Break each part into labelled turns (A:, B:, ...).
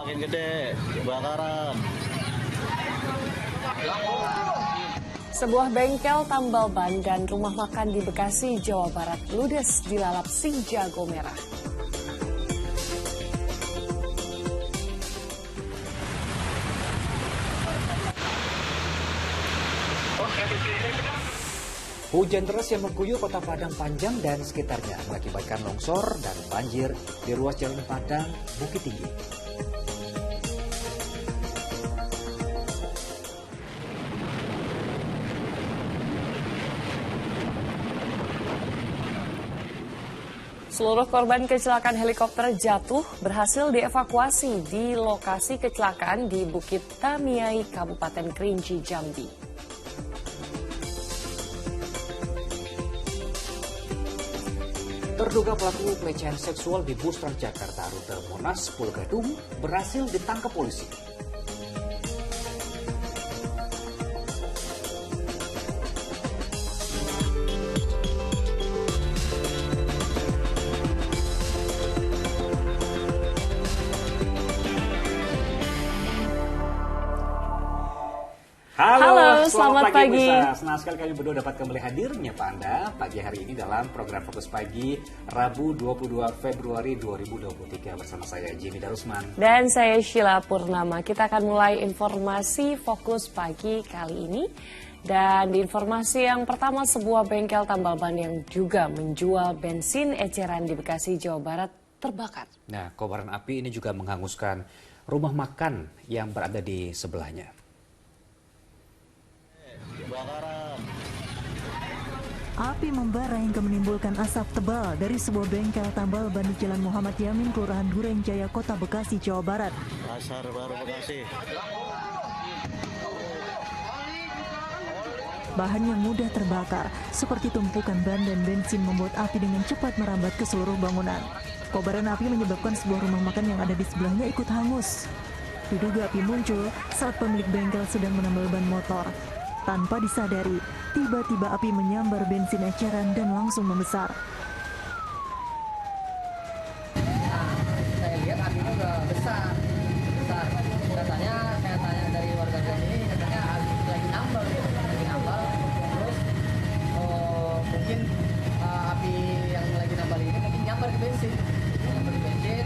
A: Makin gede, kebakaran.
B: Sebuah bengkel tambal ban dan rumah makan di Bekasi, Jawa Barat ludes dilalap si jago merah.
C: Hujan deras yang mengguyur kota Padang Panjang dan sekitarnya mengakibatkan longsor dan banjir di ruas Jalan Padang, Bukit Tinggi.
B: Seluruh korban kecelakaan helikopter jatuh berhasil dievakuasi di lokasi kecelakaan di Bukit Tamiai, Kabupaten Kerinci, Jambi.
C: Terduga pelaku pelecehan seksual di bus Transjakarta rute Monas Pulau Gadung berhasil ditangkap polisi.
B: Halo, selamat pagi.
C: Senang sekali kami berdua dapat kembali hadir menyapa Anda pagi hari ini dalam program Fokus Pagi Rabu 22 Februari 2023 bersama saya Jimmy Darusman.
B: Dan saya Sheila Purnama. Kita akan mulai informasi Fokus Pagi kali ini. Dan di informasi yang pertama, sebuah bengkel tambal ban yang juga menjual bensin eceran di Bekasi, Jawa Barat terbakar.
C: Nah, kobaran api ini juga menghanguskan rumah makan yang berada di sebelahnya.
D: Api membara hingga menimbulkan asap tebal dari sebuah bengkel tambal ban di Jalan Muhammad Yamin, Kelurahan Duren Jaya, Kota Bekasi, Jawa Barat.
A: Pasar Baru Bekasi.
D: Bahan yang mudah terbakar, seperti tumpukan ban dan bensin, membuat api dengan cepat merambat ke seluruh bangunan. Kobaran api menyebabkan sebuah rumah makan yang ada di sebelahnya ikut hangus. Diduga api muncul saat pemilik bengkel sedang menambal ban motor. Tanpa disadari, tiba-tiba api menyambar bensin eceran dan langsung membesar.
E: Saya lihat apinya udah besar. Katanya saya tanya dari warga sini, katanya api lagi nambal, Terus mungkin api yang lagi nambal ini mungkin nyambar ke bensin,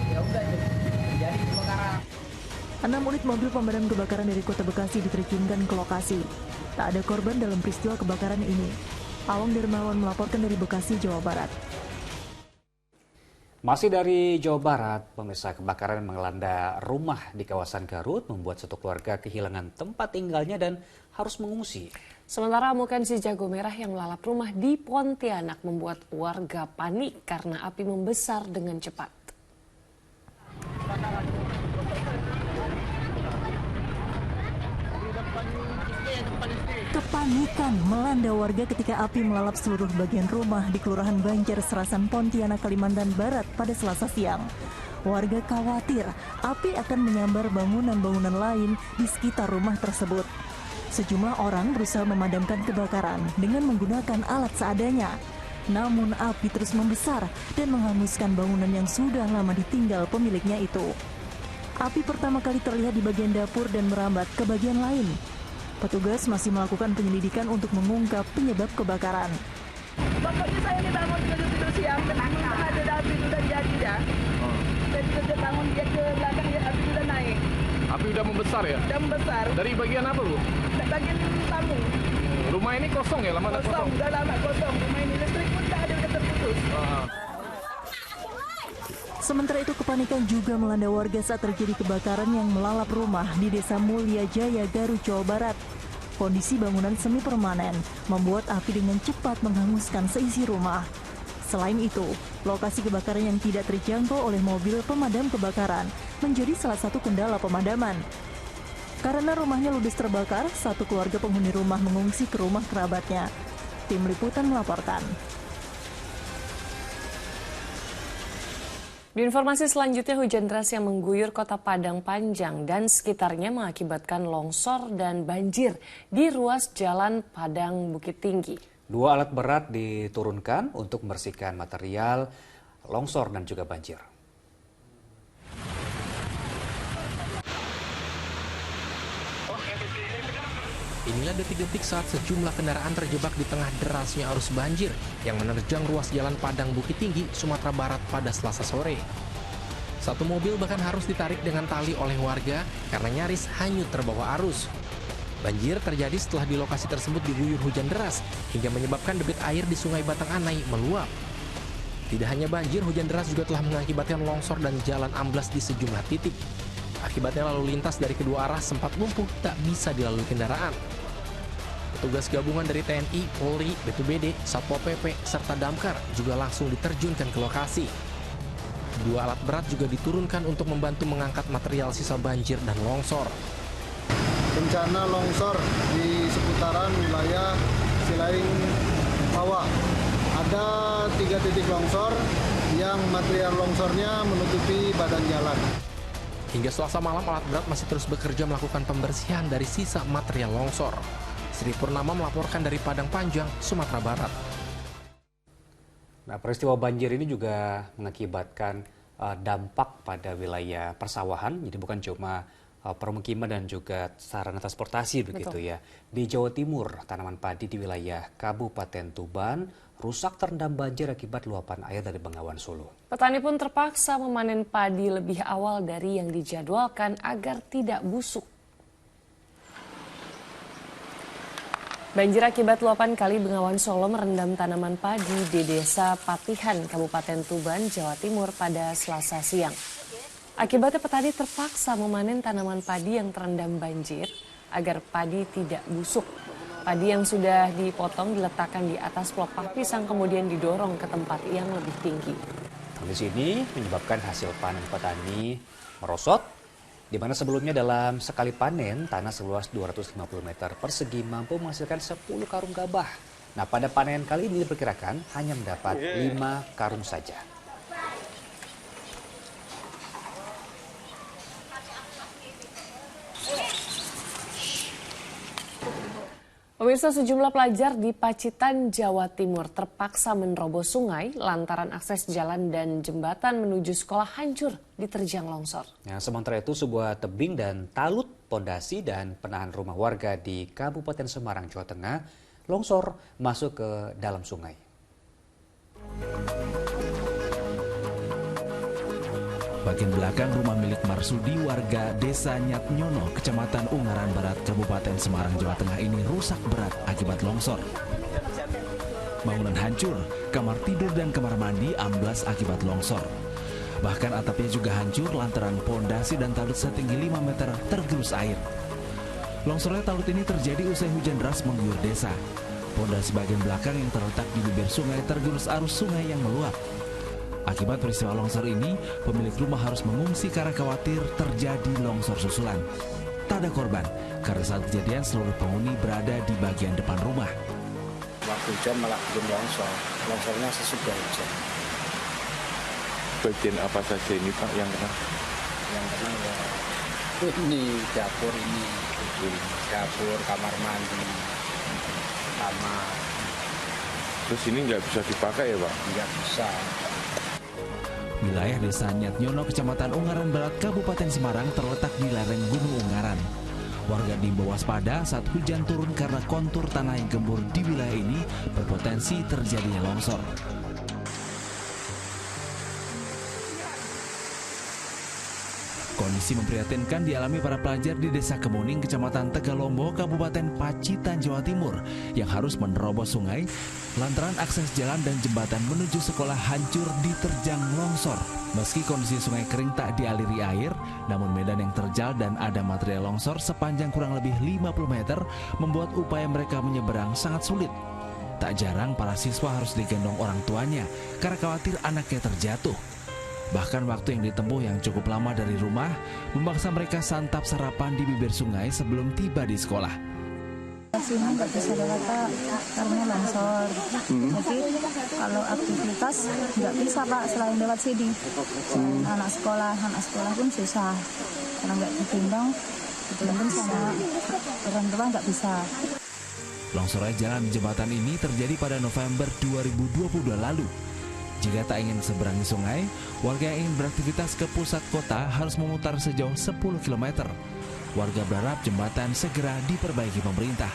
E: ya udah jadi kebakaran.
D: 6 unit mobil pemadam kebakaran dari Kota Bekasi diterjunkan ke lokasi. Tak ada korban dalam peristiwa kebakaran ini. Awang Dermawan melaporkan dari Bekasi, Jawa Barat.
C: Masih dari Jawa Barat, pemirsa, kebakaran melanda rumah di kawasan Garut membuat satu keluarga kehilangan tempat tinggalnya dan harus mengungsi.
B: Sementara amukan si jago merah yang melalap rumah di Pontianak membuat warga panik karena api membesar dengan cepat.
D: Kepanikan melanda warga ketika api melalap seluruh bagian rumah di Kelurahan Banjar, Serasan, Pontianak, Kalimantan Barat pada Selasa siang. Warga khawatir api akan menyambar bangunan-bangunan lain di sekitar rumah tersebut. Sejumlah orang berusaha memadamkan kebakaran dengan menggunakan alat seadanya. Namun api terus membesar dan menghanguskan bangunan yang sudah lama ditinggal pemiliknya itu. Api pertama kali terlihat di bagian dapur dan merambat ke bagian lain. Petugas masih melakukan penyelidikan untuk mengungkap penyebab kebakaran.
F: Pokoknya saya ini bangun tidur siang, ada api sudah jadi ya. Saya sudah bangun dia ke belakang, ya api sudah naik.
G: Api udah membesar ya?
F: Sudah membesar.
G: Dari bagian apa, Bu?
F: Bagian tamu.
G: Rumah ini kosong ya? Lama
F: Kosong, sudah lama kosong. Rumah ini listrik pun tak ada, udah terputus.
D: Sementara itu kepanikan juga melanda warga saat terjadi kebakaran yang melalap rumah di Desa Mulia Jaya, Garut, Jawa Barat. Kondisi bangunan semi permanen membuat api dengan cepat menghanguskan seisi rumah. Selain itu, lokasi kebakaran yang tidak terjangkau oleh mobil pemadam kebakaran menjadi salah satu kendala pemadaman. Karena rumahnya ludes terbakar, satu keluarga penghuni rumah mengungsi ke rumah kerabatnya. Tim Liputan melaporkan.
B: Di informasi selanjutnya, hujan deras yang mengguyur Kota Padang Panjang dan sekitarnya mengakibatkan longsor dan banjir di ruas Jalan Padang Bukit Tinggi.
C: 2 alat berat diturunkan untuk membersihkan material longsor dan juga banjir.
H: Inilah detik-detik saat sejumlah kendaraan terjebak di tengah derasnya arus banjir yang menerjang ruas jalan Padang Bukit Tinggi, Sumatera Barat pada Selasa sore. Satu mobil bahkan harus ditarik dengan tali oleh warga karena nyaris hanyut terbawa arus. Banjir terjadi setelah di lokasi tersebut diguyur hujan deras hingga menyebabkan debit air di Sungai Batang Anai meluap. Tidak hanya banjir, hujan deras juga telah mengakibatkan longsor dan jalan amblas di sejumlah titik. Akibatnya lalu lintas dari kedua arah sempat lumpuh, tak bisa dilalui kendaraan. Petugas gabungan dari TNI, Polri, BPBD, Satpol PP, serta Damkar juga langsung diterjunkan ke lokasi. 2 alat berat juga diturunkan untuk membantu mengangkat material sisa banjir dan longsor.
I: Bencana longsor di seputaran wilayah Silaing Pawa. Ada 3 titik longsor yang material longsornya menutupi badan jalan.
H: Hingga Selasa malam, alat berat masih terus bekerja melakukan pembersihan dari sisa material longsor. Sri Purnama melaporkan dari Padang Panjang, Sumatera Barat.
C: Nah, peristiwa banjir ini juga mengakibatkan dampak pada wilayah persawahan, jadi bukan cuma permukiman dan juga sarana transportasi begitu. Betul. Ya. Di Jawa Timur, tanaman padi di wilayah Kabupaten Tuban rusak terendam banjir akibat luapan air dari Bengawan Solo.
B: Petani pun terpaksa memanen padi lebih awal dari yang dijadwalkan agar tidak busuk. Banjir akibat luapan Kali Bengawan Solo merendam tanaman padi di Desa Patihan, Kabupaten Tuban, Jawa Timur pada Selasa siang. Akibatnya petani terpaksa memanen tanaman padi yang terendam banjir agar padi tidak busuk. Padi yang sudah dipotong diletakkan di atas pelepah pisang kemudian didorong ke tempat yang lebih tinggi.
C: Kondisi ini menyebabkan hasil panen petani merosot, di mana sebelumnya dalam sekali panen tanah seluas 250 meter persegi mampu menghasilkan 10 karung gabah. Nah, pada panen kali ini diperkirakan hanya mendapat 5 karung saja.
B: Pemirsa, sejumlah pelajar di Pacitan, Jawa Timur terpaksa menerobos sungai lantaran akses jalan dan jembatan menuju sekolah hancur diterjang longsor.
C: Nah, sementara itu sebuah tebing dan talut pondasi dan penahan rumah warga di Kabupaten Semarang, Jawa Tengah longsor masuk ke dalam sungai.
J: Bagian belakang rumah milik Marsudi warga Desa Nyatnyono, Kecamatan Ungaran Barat, Kabupaten Semarang, Jawa Tengah ini rusak berat akibat longsor. Bangunan hancur, kamar tidur dan kamar mandi amblas akibat longsor. Bahkan atapnya juga hancur lantaran pondasi dan talut setinggi 5 meter tergerus air. Longsornya talut ini terjadi usai hujan deras mengguyur desa. Pondasi bagian belakang yang terletak di bibir sungai tergerus arus sungai yang meluap. Akibat peristiwa longsor ini, pemilik rumah harus mengungsi karena khawatir terjadi longsor susulan. Tak ada korban, karena saat kejadian seluruh penghuni berada di bagian depan rumah.
K: Waktu hujan malah belum longsor, longsornya sesudah hujan.
G: Bagian apa saja ini Pak yang kena?
K: Yang kena ya ini dapur ini, dapur, kamar mandi, kamar.
G: Terus ini nggak bisa dipakai ya Pak?
K: Nggak bisa.
J: Wilayah Desa Nyatnyono, Kecamatan Ungaran Barat, Kabupaten Semarang terletak di lereng Gunung Ungaran. Warga diimbau waspada saat hujan turun karena kontur tanah yang gembur di wilayah ini berpotensi terjadinya longsor. Kondisi memprihatinkan dialami para pelajar di Desa Kemuning, Kecamatan Tegalombo, Kabupaten Pacitan, Jawa Timur yang harus menerobos sungai lantaran akses jalan dan jembatan menuju sekolah hancur diterjang longsor. Meski kondisi sungai kering tak dialiri air, namun medan yang terjal dan ada material longsor sepanjang kurang lebih 50 meter membuat upaya mereka menyeberang sangat sulit. Tak jarang para siswa harus digendong orang tuanya karena khawatir anaknya terjatuh. Bahkan waktu yang ditempuh yang cukup lama dari rumah memaksa mereka santap sarapan di bibir sungai sebelum tiba di sekolah.
L: Sini nggak bisa lewat Pak, karena longsor. Jadi kalau aktivitas nggak bisa Pak selain lewat sini. Anak sekolah pun susah karena nggak digendong sama orang tua nggak bisa.
J: Longsornya jalan jembatan ini terjadi pada November 2022 lalu. Jika tak ingin seberangi sungai, warga yang ingin beraktivitas ke pusat kota harus memutar sejauh 10 km. Warga berharap jembatan segera diperbaiki pemerintah.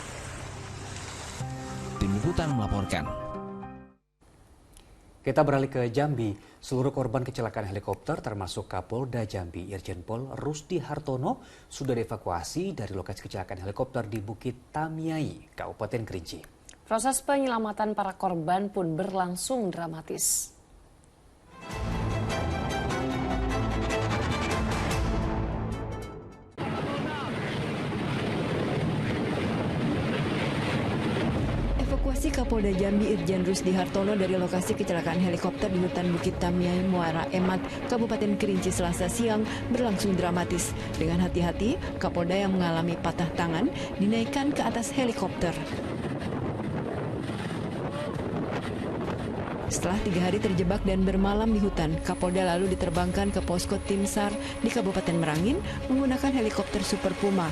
J: Tim Liputan melaporkan.
C: Kita beralih ke Jambi. Seluruh korban kecelakaan helikopter termasuk Kapolda Jambi Irjen Pol Rusdi Hartono sudah dievakuasi dari lokasi kecelakaan helikopter di Bukit Tamiai, Kabupaten Kerinci.
B: Proses penyelamatan para korban pun berlangsung dramatis.
M: Evakuasi Kapolda Jambi Irjen Rusdi Hartono dari lokasi kecelakaan helikopter di hutan Bukit Tamiai, Muara Emat, Kabupaten Kerinci Selasa siang berlangsung dramatis. Dengan hati-hati, Kapolda yang mengalami patah tangan dinaikkan ke atas helikopter. Setelah 3 hari terjebak dan bermalam di hutan, Kapolda lalu diterbangkan ke posko Tim SAR di Kabupaten Merangin menggunakan helikopter Super Puma.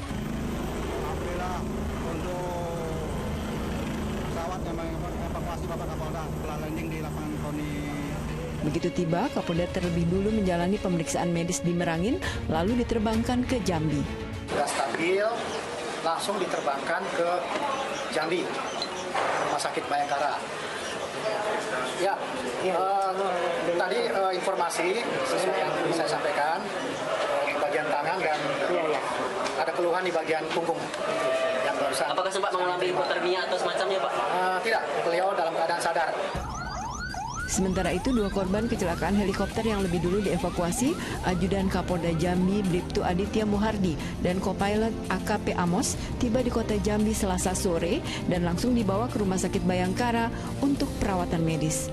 M: Begitu tiba, Kapolda terlebih dulu menjalani pemeriksaan medis di Merangin, lalu diterbangkan ke Jambi.
N: Sudah stabil, langsung diterbangkan ke Jambi, Rumah Sakit Bayangkara. Ya, tadi informasi sesuai yang saya sampaikan, bagian tangan dan ada keluhan di bagian punggung.
O: Apakah sempat mengalami hipotermia atau semacamnya, Pak?
N: Tidak, beliau dalam keadaan sadar.
M: Sementara itu, 2 korban kecelakaan helikopter yang lebih dulu dievakuasi, Ajudan Kapolda Jambi Bribtu Aditya Muhardi dan Kopilot AKP Amos tiba di kota Jambi Selasa sore dan langsung dibawa ke Rumah Sakit Bayangkara untuk perawatan medis.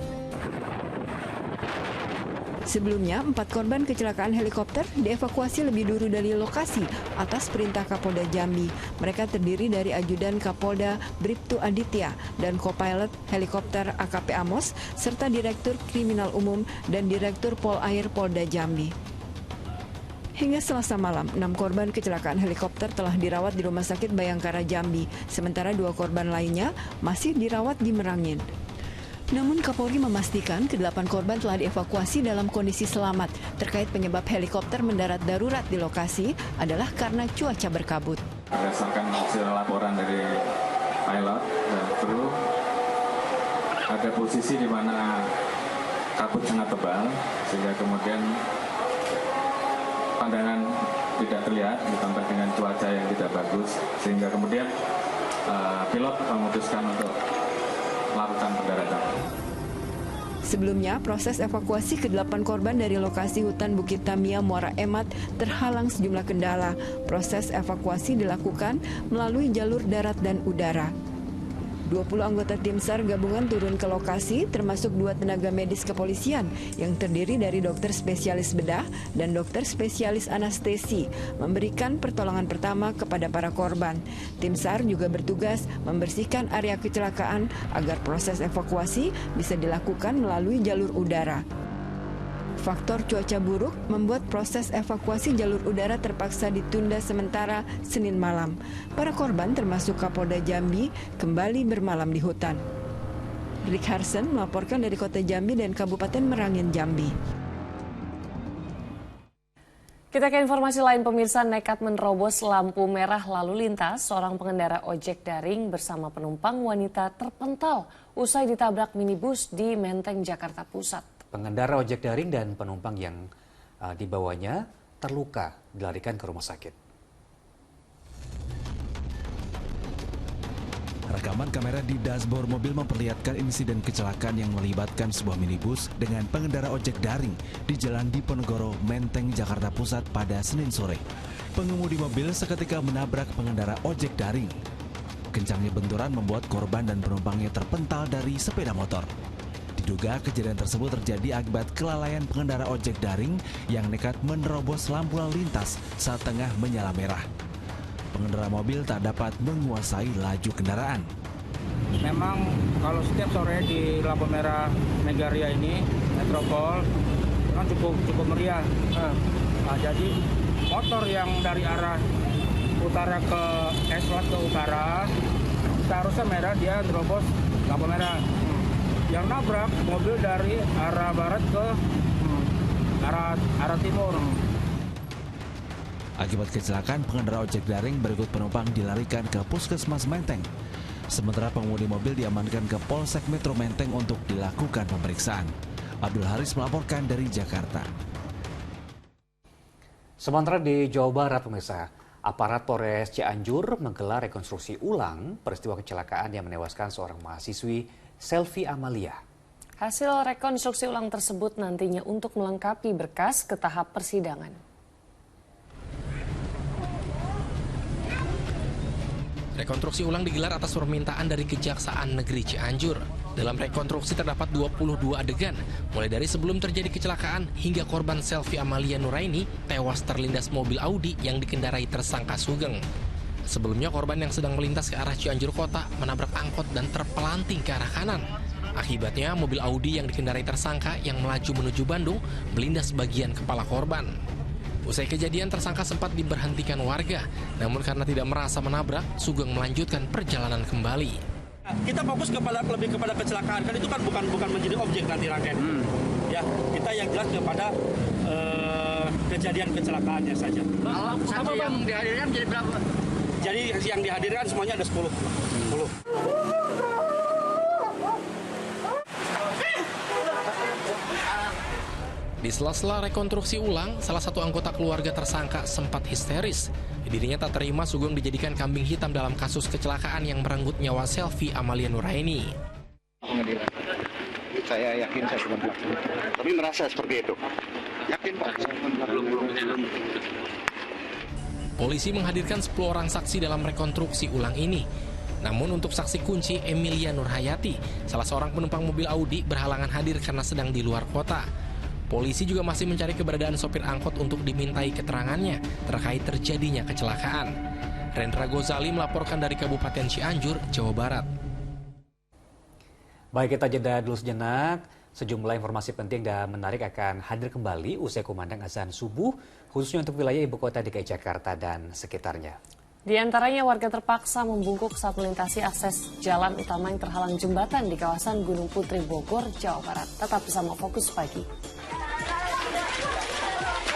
M: Sebelumnya, 4 korban kecelakaan helikopter dievakuasi lebih dulu dari lokasi atas perintah Kapolda Jambi. Mereka terdiri dari Ajudan Kapolda Bribtu Aditya dan Kopilot helikopter AKP Amos, serta Direktur Kriminal Umum dan Direktur Polair Polda Jambi. Hingga Selasa malam, 6 korban kecelakaan helikopter telah dirawat di Rumah Sakit Bayangkara Jambi, sementara 2 korban lainnya masih dirawat di Merangin. Namun Kapolri memastikan ke-8 korban telah dievakuasi dalam kondisi selamat. Terkait penyebab helikopter mendarat darurat di lokasi adalah karena cuaca berkabut.
P: Berdasarkan hasil laporan dari pilot dan kru, ada posisi di mana kabut sangat tebal, sehingga kemudian pandangan tidak terlihat ditambah dengan cuaca yang tidak bagus, sehingga kemudian pilot memutuskan untuk melakukan pendaratan.
M: Sebelumnya, proses evakuasi ke-8 korban dari lokasi hutan Bukit Tamiai Muara Emat terhalang sejumlah kendala. Proses evakuasi dilakukan melalui jalur darat dan udara. 20 anggota tim SAR gabungan turun ke lokasi, termasuk 2 tenaga medis kepolisian yang terdiri dari dokter spesialis bedah dan dokter spesialis anestesi, memberikan pertolongan pertama kepada para korban. Tim SAR juga bertugas membersihkan area kecelakaan agar proses evakuasi bisa dilakukan melalui jalur udara. Faktor cuaca buruk membuat proses evakuasi jalur udara terpaksa ditunda sementara Senin malam. Para korban termasuk Kapolda Jambi kembali bermalam di hutan. Rick Harsen melaporkan dari Kota Jambi dan Kabupaten Merangin, Jambi.
B: Kita ke informasi lain, pemirsa. Nekat menerobos lampu merah lalu lintas, seorang pengendara ojek daring bersama penumpang wanita terpental usai ditabrak minibus di Menteng, Jakarta Pusat.
C: Pengendara ojek daring dan penumpang yang dibawanya terluka dilarikan ke rumah sakit.
J: Rekaman kamera di dashboard mobil memperlihatkan insiden kecelakaan yang melibatkan sebuah minibus dengan pengendara ojek daring di Jalan Diponegoro, Menteng, Jakarta Pusat pada Senin sore. Pengemudi mobil seketika menabrak pengendara ojek daring. Kencangnya benturan membuat korban dan penumpangnya terpental dari sepeda motor. Diduga kejadian tersebut terjadi akibat kelalaian pengendara ojek daring yang nekat menerobos lampu lalu lintas saat tengah menyala merah. Pengendara mobil tak dapat menguasai laju kendaraan.
Q: Memang kalau setiap sore di lampu merah Megaria ini, Metropol, memang cukup meriah. Nah, jadi motor yang dari arah utara ke Eswat ke utara, seharusnya merah, dia terobos lampu merah. Yang nabrak mobil dari arah barat ke arah timur.
J: Akibat kecelakaan, pengendara ojek daring berikut penumpang dilarikan ke Puskesmas Menteng. Sementara pengemudi mobil diamankan ke Polsek Metro Menteng untuk dilakukan pemeriksaan. Abdul Haris melaporkan dari Jakarta.
C: Sementara di Jawa Barat, pemirsa, aparat Polres Cianjur menggelar rekonstruksi ulang peristiwa kecelakaan yang menewaskan seorang mahasiswi Selvi Amalia.
B: Hasil rekonstruksi ulang tersebut nantinya untuk melengkapi berkas ke tahap persidangan.
H: Rekonstruksi ulang digelar atas permintaan dari Kejaksaan Negeri Cianjur. Dalam rekonstruksi terdapat 22 adegan, mulai dari sebelum terjadi kecelakaan hingga korban Selvi Amalia Nuraini tewas terlindas mobil Audi yang dikendarai tersangka Sugeng. Sebelumnya korban yang sedang melintas ke arah Cianjur Kota menabrak angkot dan terpelanting ke arah kanan. Akibatnya mobil Audi yang dikendarai tersangka yang melaju menuju Bandung melindas bagian kepala korban. Usai kejadian, tersangka sempat diberhentikan warga, namun karena tidak merasa menabrak, Sugeng melanjutkan perjalanan kembali.
R: Kita fokus lebih kepada kecelakaan, kan itu kan bukan menjadi objek nanti rangkaian. Ya, kita yang jelas kepada kejadian kecelakaannya saja.
N: Saksi yang dihadirkan jadi berapa?
R: Jadi yang dihadirkan semuanya ada 10.
H: Di sela-sela rekonstruksi ulang, salah satu anggota keluarga tersangka sempat histeris. Dirinya tak terima Sugeng dijadikan kambing hitam dalam kasus kecelakaan yang merenggut nyawa Selvi Amalia Nuraini.
S: Pengadilan. Saya yakin saya bukan pelaku. Tapi merasa seperti itu. Yakin Pak? Belum.
H: Polisi menghadirkan 10 orang saksi dalam rekonstruksi ulang ini. Namun untuk saksi kunci Emilia Nurhayati, salah seorang penumpang mobil Audi berhalangan hadir karena sedang di luar kota. Polisi juga masih mencari keberadaan sopir angkot untuk dimintai keterangannya terkait terjadinya kecelakaan. Rendra Gozali melaporkan dari Kabupaten Cianjur, Jawa Barat.
C: Baik, kita jeda dulu sejenak. Sejumlah informasi penting dan menarik akan hadir kembali usai kumandang azan subuh, khususnya untuk wilayah ibu kota DKI Jakarta dan sekitarnya.
B: Di antaranya warga terpaksa membungkuk saat melintasi akses jalan utama yang terhalang jembatan di kawasan Gunung Putri, Bogor, Jawa Barat. Tetap bersama Fokus Pagi.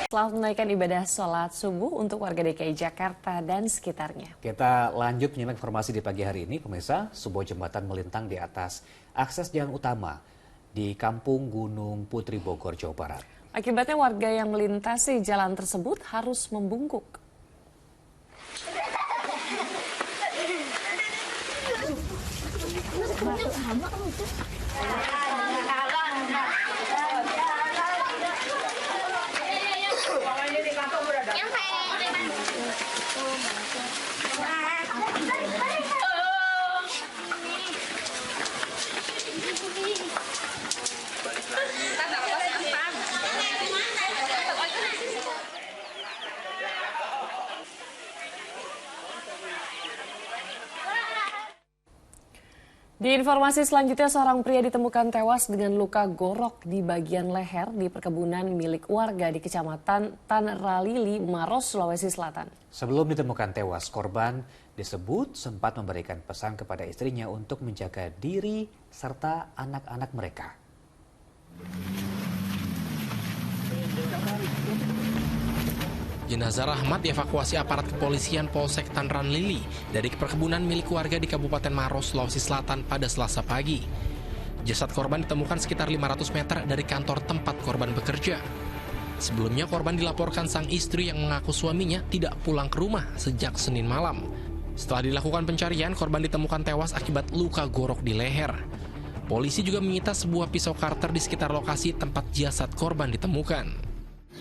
B: Setelah menunaikan ibadah sholat subuh untuk warga DKI Jakarta dan sekitarnya.
C: Kita lanjut menyimak informasi di pagi hari ini, pemirsa. Sebuah jembatan melintang di atas akses jalan utama di Kampung Gunung Putri, Bogor, Jawa Barat. Akibatnya warga yang melintasi jalan tersebut harus membungkuk. Di informasi selanjutnya, seorang pria ditemukan tewas dengan luka gorok di bagian leher di perkebunan milik warga di Kecamatan Tanralili, Maros, Sulawesi Selatan. Sebelum ditemukan tewas, korban disebut sempat memberikan pesan kepada istrinya untuk menjaga diri serta anak-anak mereka.
H: Jenazah Rahmat dievakuasi aparat kepolisian Polsek Tanralili dari perkebunan milik warga di Kabupaten Maros, Sulawesi Selatan pada Selasa pagi. Jasad korban ditemukan sekitar 500 meter dari kantor tempat korban bekerja. Sebelumnya korban dilaporkan sang istri yang mengaku suaminya tidak pulang ke rumah sejak Senin malam. Setelah dilakukan pencarian, korban ditemukan tewas akibat luka gorok di leher. Polisi juga menyita sebuah pisau karter di sekitar lokasi tempat jasad korban ditemukan.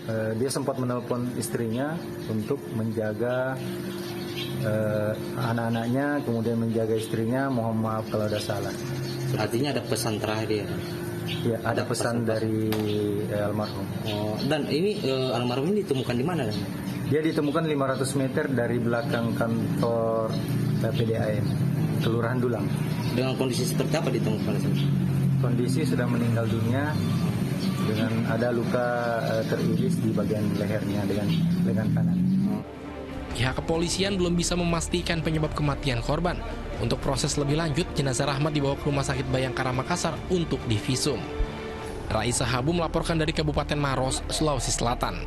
T: Dia sempat menelpon istrinya untuk menjaga anak-anaknya, kemudian menjaga istrinya, mohon maaf kalau ada salah.
K: Artinya ada pesan terakhir ya?
T: Ya, ada pesan dari almarhum.
K: Oh, dan ini almarhum ini ditemukan di mana?
T: Dia ditemukan 500 meter dari belakang kantor PDAM, Kelurahan Dulang.
K: Dengan kondisi seperti apa ditemukan?
T: Kondisi sudah meninggal dunia dengan ada luka teriris di bagian lehernya dengan lengan kanan.
H: Pihak kepolisian belum bisa memastikan penyebab kematian korban. Untuk proses lebih lanjut, jenazah Rahmat dibawa ke Rumah Sakit Bayangkara Makassar untuk divisum. Raisa Habu melaporkan dari Kabupaten Maros, Sulawesi Selatan.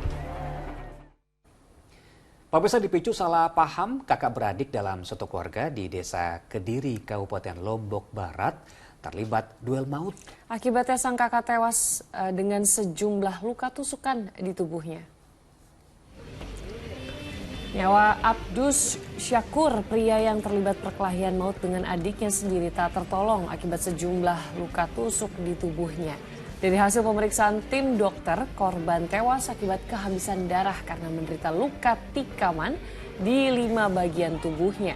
C: Pemirsa, dipicu salah paham kakak beradik dalam satu keluarga di Desa Kediri, Kabupaten Lombok Barat terlibat duel maut.
B: Akibatnya sang kakak tewas dengan sejumlah luka tusukan di tubuhnya. Nyawa Abdus Syakur, pria yang terlibat perkelahian maut dengan adiknya sendiri, tak tertolong akibat sejumlah luka tusuk di tubuhnya. Dari hasil pemeriksaan tim dokter, korban tewas akibat kehabisan darah karena menderita luka tikaman di 5 bagian tubuhnya.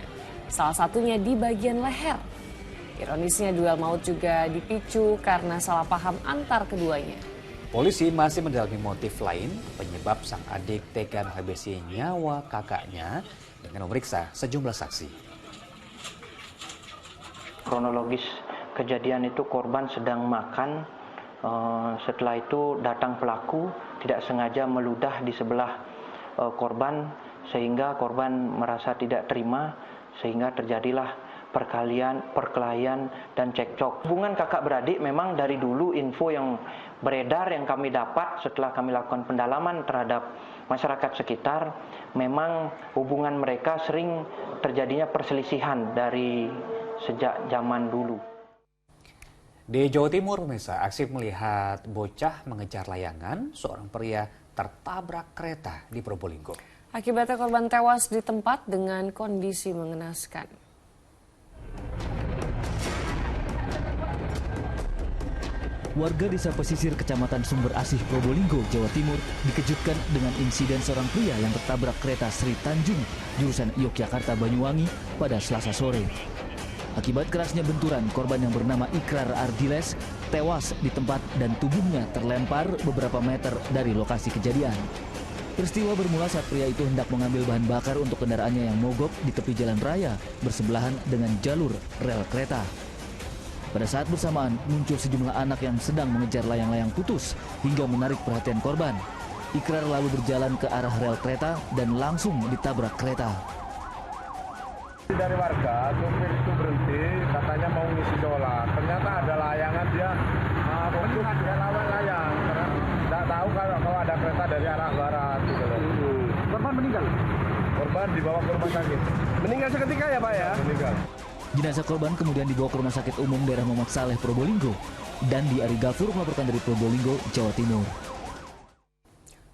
B: Salah satunya di bagian leher. Ironisnya duel maut juga dipicu karena salah paham antar keduanya.
C: Polisi masih mendalami motif lain penyebab sang adik tega menghabisi nyawa kakaknya dengan memeriksa sejumlah saksi.
U: Kronologis kejadian itu korban sedang makan. Setelah itu datang pelaku, tidak sengaja meludah di sebelah korban sehingga korban merasa tidak terima sehingga terjadilah perkelahian dan cekcok. Hubungan kakak beradik memang dari dulu info yang beredar yang kami dapat setelah kami lakukan pendalaman terhadap masyarakat sekitar, memang hubungan mereka sering terjadinya perselisihan dari sejak zaman dulu.
C: Di Jawa Timur, pemirsa, aksi melihat bocah mengejar layangan, seorang pria tertabrak kereta di Probolinggo.
B: Akibatnya korban tewas di tempat dengan kondisi mengenaskan.
J: Warga Desa Pesisir Kecamatan Sumber Asih, Probolinggo, Jawa Timur dikejutkan dengan insiden seorang pria yang tertabrak kereta Sri Tanjung jurusan Yogyakarta Banyuwangi pada Selasa sore. Akibat kerasnya benturan, korban yang bernama Ikrar Ardiles tewas di tempat dan tubuhnya terlempar beberapa meter dari lokasi kejadian. Peristiwa bermula saat pria itu hendak mengambil bahan bakar untuk kendaraannya yang mogok di tepi jalan raya bersebelahan dengan jalur rel kereta. Pada saat bersamaan, muncul sejumlah anak yang sedang mengejar layang-layang putus hingga menarik perhatian korban. Ikrar lalu berjalan ke arah rel kereta dan langsung ditabrak kereta.
G: Dari warga, supir itu berhenti, katanya mau ngisi dolar. Ternyata ada layangan, dia fokus dia lawan layang. Karena tidak tahu kalau ada kereta dari arah barat. Gitu.
I: Korban meninggal?
G: Korban dibawa ke rumah sakit.
I: Meninggal seketika ya Pak ya?
G: Meninggal.
J: Jenazah korban kemudian dibawa ke Rumah Sakit Umum Daerah Muhammad Saleh, Probolinggo. Dan di Ari Gafur melaporkan dari Probolinggo, Jawa Timur.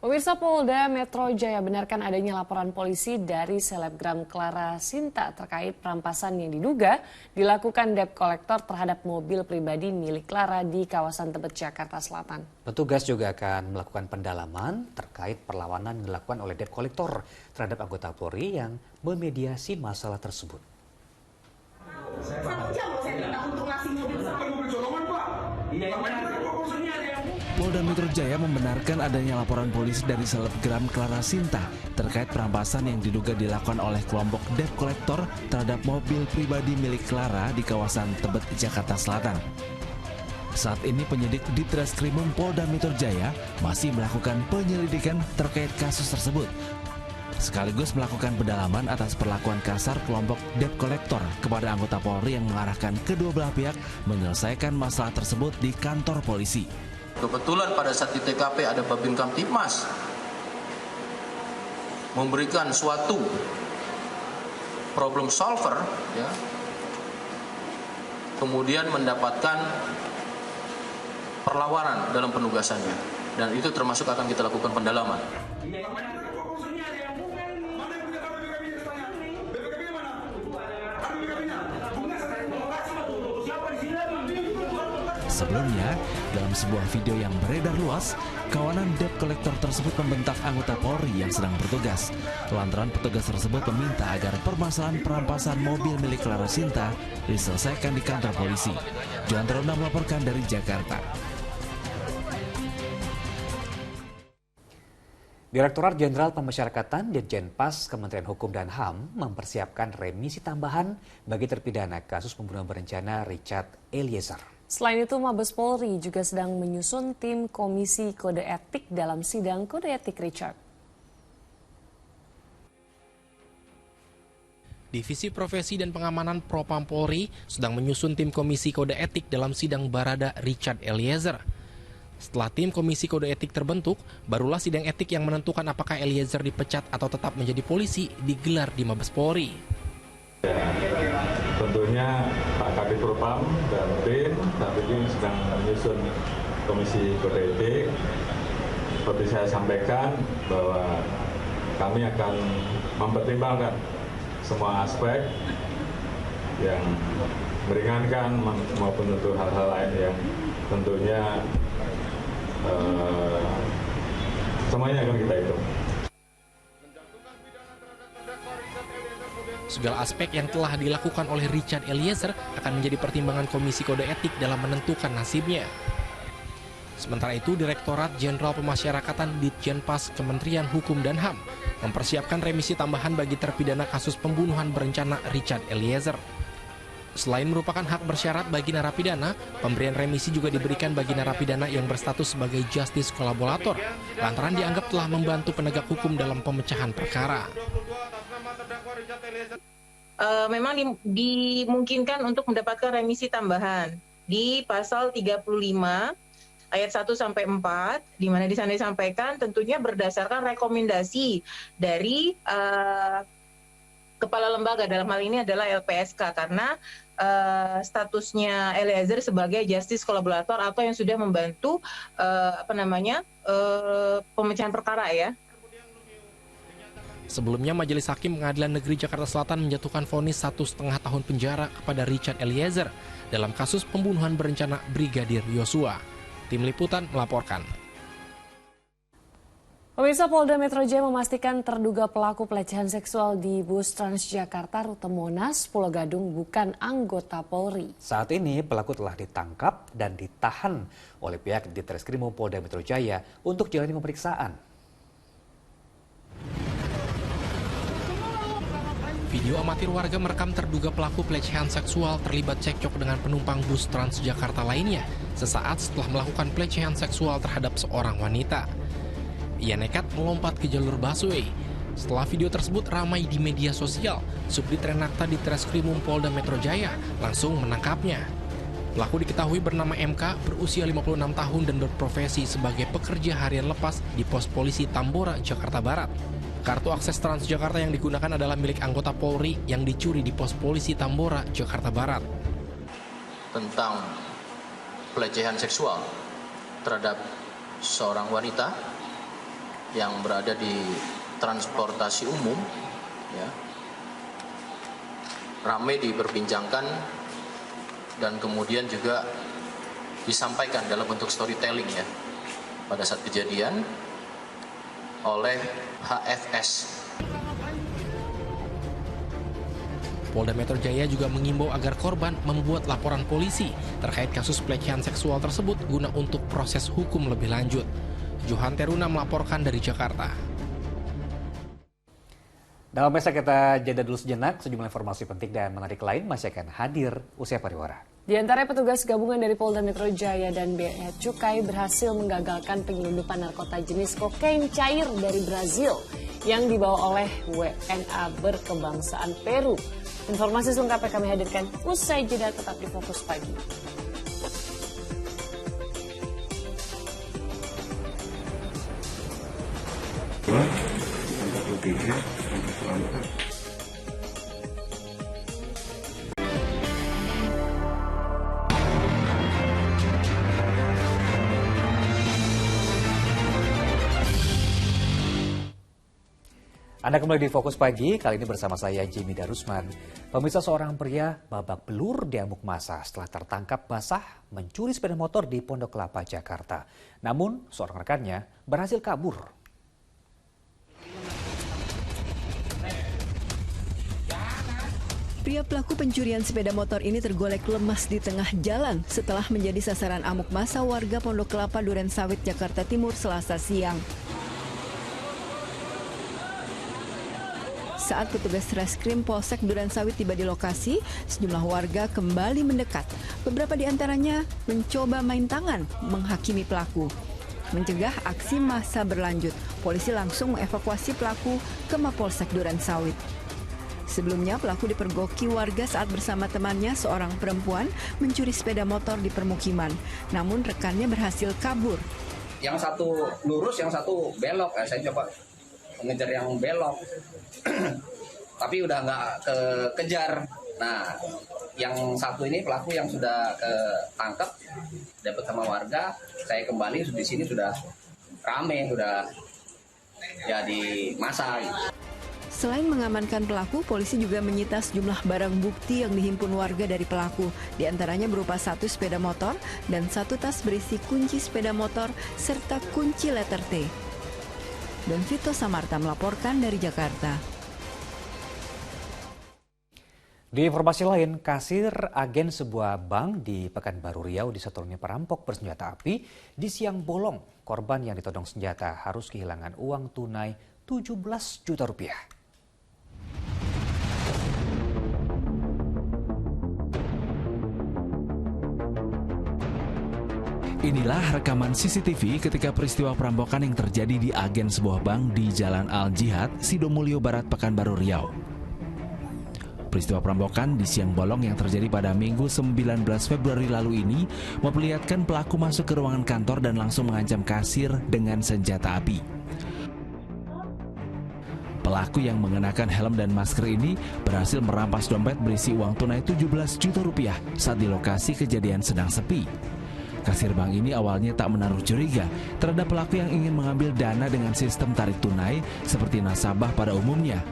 B: Pemirsa, Polda Metro Jaya benarkan adanya laporan polisi dari selebgram Clara Sinta terkait perampasan yang diduga dilakukan debt collector terhadap mobil pribadi milik Clara di kawasan Tebet, Jakarta Selatan.
C: Petugas juga akan melakukan pendalaman terkait perlawanan yang dilakukan oleh debt collector terhadap anggota Polri yang memediasi masalah tersebut.
F: 1 jam loh saya minta untuk ngasih mobil colongan, Pak.
J: Polda Metro Jaya membenarkan adanya laporan polisi dari selebgram Clara Sinta terkait perampasan yang diduga dilakukan oleh kelompok debt collector terhadap mobil pribadi milik Clara di kawasan Tebet, Jakarta Selatan. Saat ini penyidik di Treskrimum Polda Metro Jaya masih melakukan penyelidikan terkait kasus tersebut, sekaligus melakukan pendalaman atas perlakuan kasar kelompok debt collector kepada anggota Polri yang mengarahkan kedua belah pihak menyelesaikan masalah tersebut di kantor polisi.
V: Kebetulan pada saat di TKP ada Babin Kamtipmas memberikan suatu problem solver, ya, kemudian mendapatkan perlawanan dalam penugasannya, dan itu termasuk akan kita lakukan pendalaman.
J: Sebelumnya, dalam sebuah video yang beredar luas, kawanan debt collector tersebut membentak anggota Polri yang sedang bertugas. Lantaran petugas tersebut meminta agar permasalahan perampasan mobil milik Clara Sinta diselesaikan di kantor polisi. Johan Teruna melaporkan dari Jakarta.
C: Direktorat Jenderal Pemasyarakatan Ditjenpas Kementerian Hukum dan HAM mempersiapkan remisi tambahan bagi terpidana kasus pembunuhan berencana Richard Eliezer.
B: Selain itu, Mabes Polri juga sedang menyusun tim komisi kode etik dalam sidang kode etik Richard.
H: Divisi Profesi dan Pengamanan Propam Polri sedang menyusun tim komisi kode etik dalam sidang Barada Richard Eliezer. Setelah tim Komisi Kode Etik terbentuk, barulah sidang etik yang menentukan apakah Eliezer dipecat atau tetap menjadi polisi digelar di Mabes Polri.
P: Tentunya Pak Kadif Propam dan tim saat ini sedang menyusun Komisi Kode Etik. Seperti saya sampaikan bahwa kami akan mempertimbangkan semua aspek yang meringankan maupun untuk hal-hal lain yang tentunya semuanya akan kita hitung.
H: Segala aspek yang telah dilakukan oleh Richard Eliezer akan menjadi pertimbangan Komisi Kode Etik dalam menentukan nasibnya. Sementara itu, Direktorat Jenderal Pemasyarakatan Ditjenpas Kementerian Hukum dan HAM mempersiapkan remisi tambahan bagi terpidana kasus pembunuhan berencana Richard Eliezer. Selain merupakan hak bersyarat bagi narapidana, pemberian remisi juga diberikan bagi narapidana yang berstatus sebagai justice kolaborator, lantaran dianggap telah membantu penegak hukum dalam pemecahan perkara.
A: Memang dimungkinkan untuk mendapatkan remisi tambahan di pasal 35 ayat 1 sampai 4, di mana di sana disampaikan tentunya berdasarkan rekomendasi dari kepala lembaga, dalam hal ini adalah LPSK, karena statusnya Eliezer sebagai justice kolaborator atau yang sudah membantu pemecahan perkara ya.
H: Sebelumnya, Majelis Hakim Pengadilan Negeri Jakarta Selatan menjatuhkan vonis 1,5 tahun penjara kepada Richard Eliezer dalam kasus pembunuhan berencana Brigadir Yosua. Tim Liputan melaporkan.
B: Pemirsa, Polda Metro Jaya memastikan terduga pelaku pelecehan seksual di bus Transjakarta rute Monas, Pulau Gadung bukan anggota Polri.
C: Saat ini pelaku telah ditangkap dan ditahan oleh pihak Ditreskrimum Polda Metro Jaya untuk jalani pemeriksaan.
H: Video amatir warga merekam terduga pelaku pelecehan seksual terlibat cekcok dengan penumpang bus Transjakarta lainnya sesaat setelah melakukan pelecehan seksual terhadap seorang wanita. Ia nekat melompat ke jalur busway. Setelah video tersebut ramai di media sosial, Subdit Renakta Ditreskrimum Polda Metro Jaya langsung menangkapnya. Pelaku diketahui bernama MK, berusia 56 tahun dan berprofesi sebagai pekerja harian lepas di pos polisi Tambora, Jakarta Barat. Kartu akses Transjakarta yang digunakan adalah milik anggota Polri yang dicuri di pos polisi Tambora, Jakarta Barat.
V: Tentang pelecehan seksual terhadap seorang wanita yang berada di transportasi umum, ya, ramai diperbincangkan dan kemudian juga disampaikan dalam bentuk storytelling ya pada saat kejadian oleh HFS.
H: Polda Metro Jaya juga mengimbau agar korban membuat laporan polisi terkait kasus pelecehan seksual tersebut guna untuk proses hukum lebih lanjut. Johan Teruna melaporkan dari Jakarta.
C: Dalam mesa kita jeda dulu sejenak, sejumlah informasi penting dan menarik lain masih akan hadir usai pariwara.
B: Di antara petugas gabungan dari Polda Metro Jaya dan Bea Cukai berhasil menggagalkan penyelundupan narkoba jenis kokain cair dari Brazil yang dibawa oleh WNA berkebangsaan Peru. Informasi selengkapnya kami hadirkan usai jeda, tetap di Fokus Pagi.
C: Anda kembali di Fokus Pagi, kali ini bersama saya Jimmy Darusman. Pemirsa, seorang pria babak belur di amuk massa setelah tertangkap basah mencuri sepeda motor di Pondok Kelapa, Jakarta. Namun, seorang rekannya berhasil kabur.
M: Pria pelaku pencurian sepeda motor ini tergolek lemas di tengah jalan setelah menjadi sasaran amuk massa warga Pondok Kelapa, Durensawit, Jakarta Timur, Selasa siang. Saat petugas Reskrim Polsek Durensawit tiba di lokasi, sejumlah warga kembali mendekat. Beberapa di antaranya mencoba main tangan menghakimi pelaku. Mencegah aksi massa berlanjut, polisi langsung mengevakuasi pelaku ke Mapolsek Durensawit. Sebelumnya pelaku dipergoki warga saat bersama temannya seorang perempuan mencuri sepeda motor di permukiman. Namun rekannya berhasil kabur.
D: Yang satu lurus, yang satu belok. Saya coba mengejar yang belok. Tapi udah nggak kejar. Nah, yang satu ini pelaku yang sudah ketangkep, dapat sama warga. Saya kembali di sini sudah rame, sudah jadi massa.
M: Selain mengamankan pelaku, polisi juga menyita sejumlah barang bukti yang dihimpun warga dari pelaku. Di antaranya berupa 1 sepeda motor dan 1 tas berisi kunci sepeda motor serta kunci letter T. Don Vito Samarta melaporkan dari Jakarta.
C: Di informasi lain, kasir agen sebuah bank di Pekanbaru Riau diserang perampok bersenjata api di siang bolong. Korban yang ditodong senjata harus kehilangan uang tunai 17 juta rupiah.
J: Inilah rekaman CCTV ketika peristiwa perampokan yang terjadi di agen sebuah bank di Jalan Al-Jihad, Sidomulyo Barat, Pekanbaru Riau. Peristiwa perampokan di siang bolong yang terjadi pada Minggu 19 Februari lalu ini memperlihatkan pelaku masuk ke ruangan kantor dan langsung mengancam kasir dengan senjata api. Pelaku yang mengenakan helm dan masker ini berhasil merampas dompet berisi uang tunai 17 juta rupiah saat di lokasi kejadian sedang sepi. Kasir bank ini awalnya tak menaruh curiga terhadap pelaku yang ingin mengambil dana dengan sistem tarik tunai seperti nasabah pada umumnya.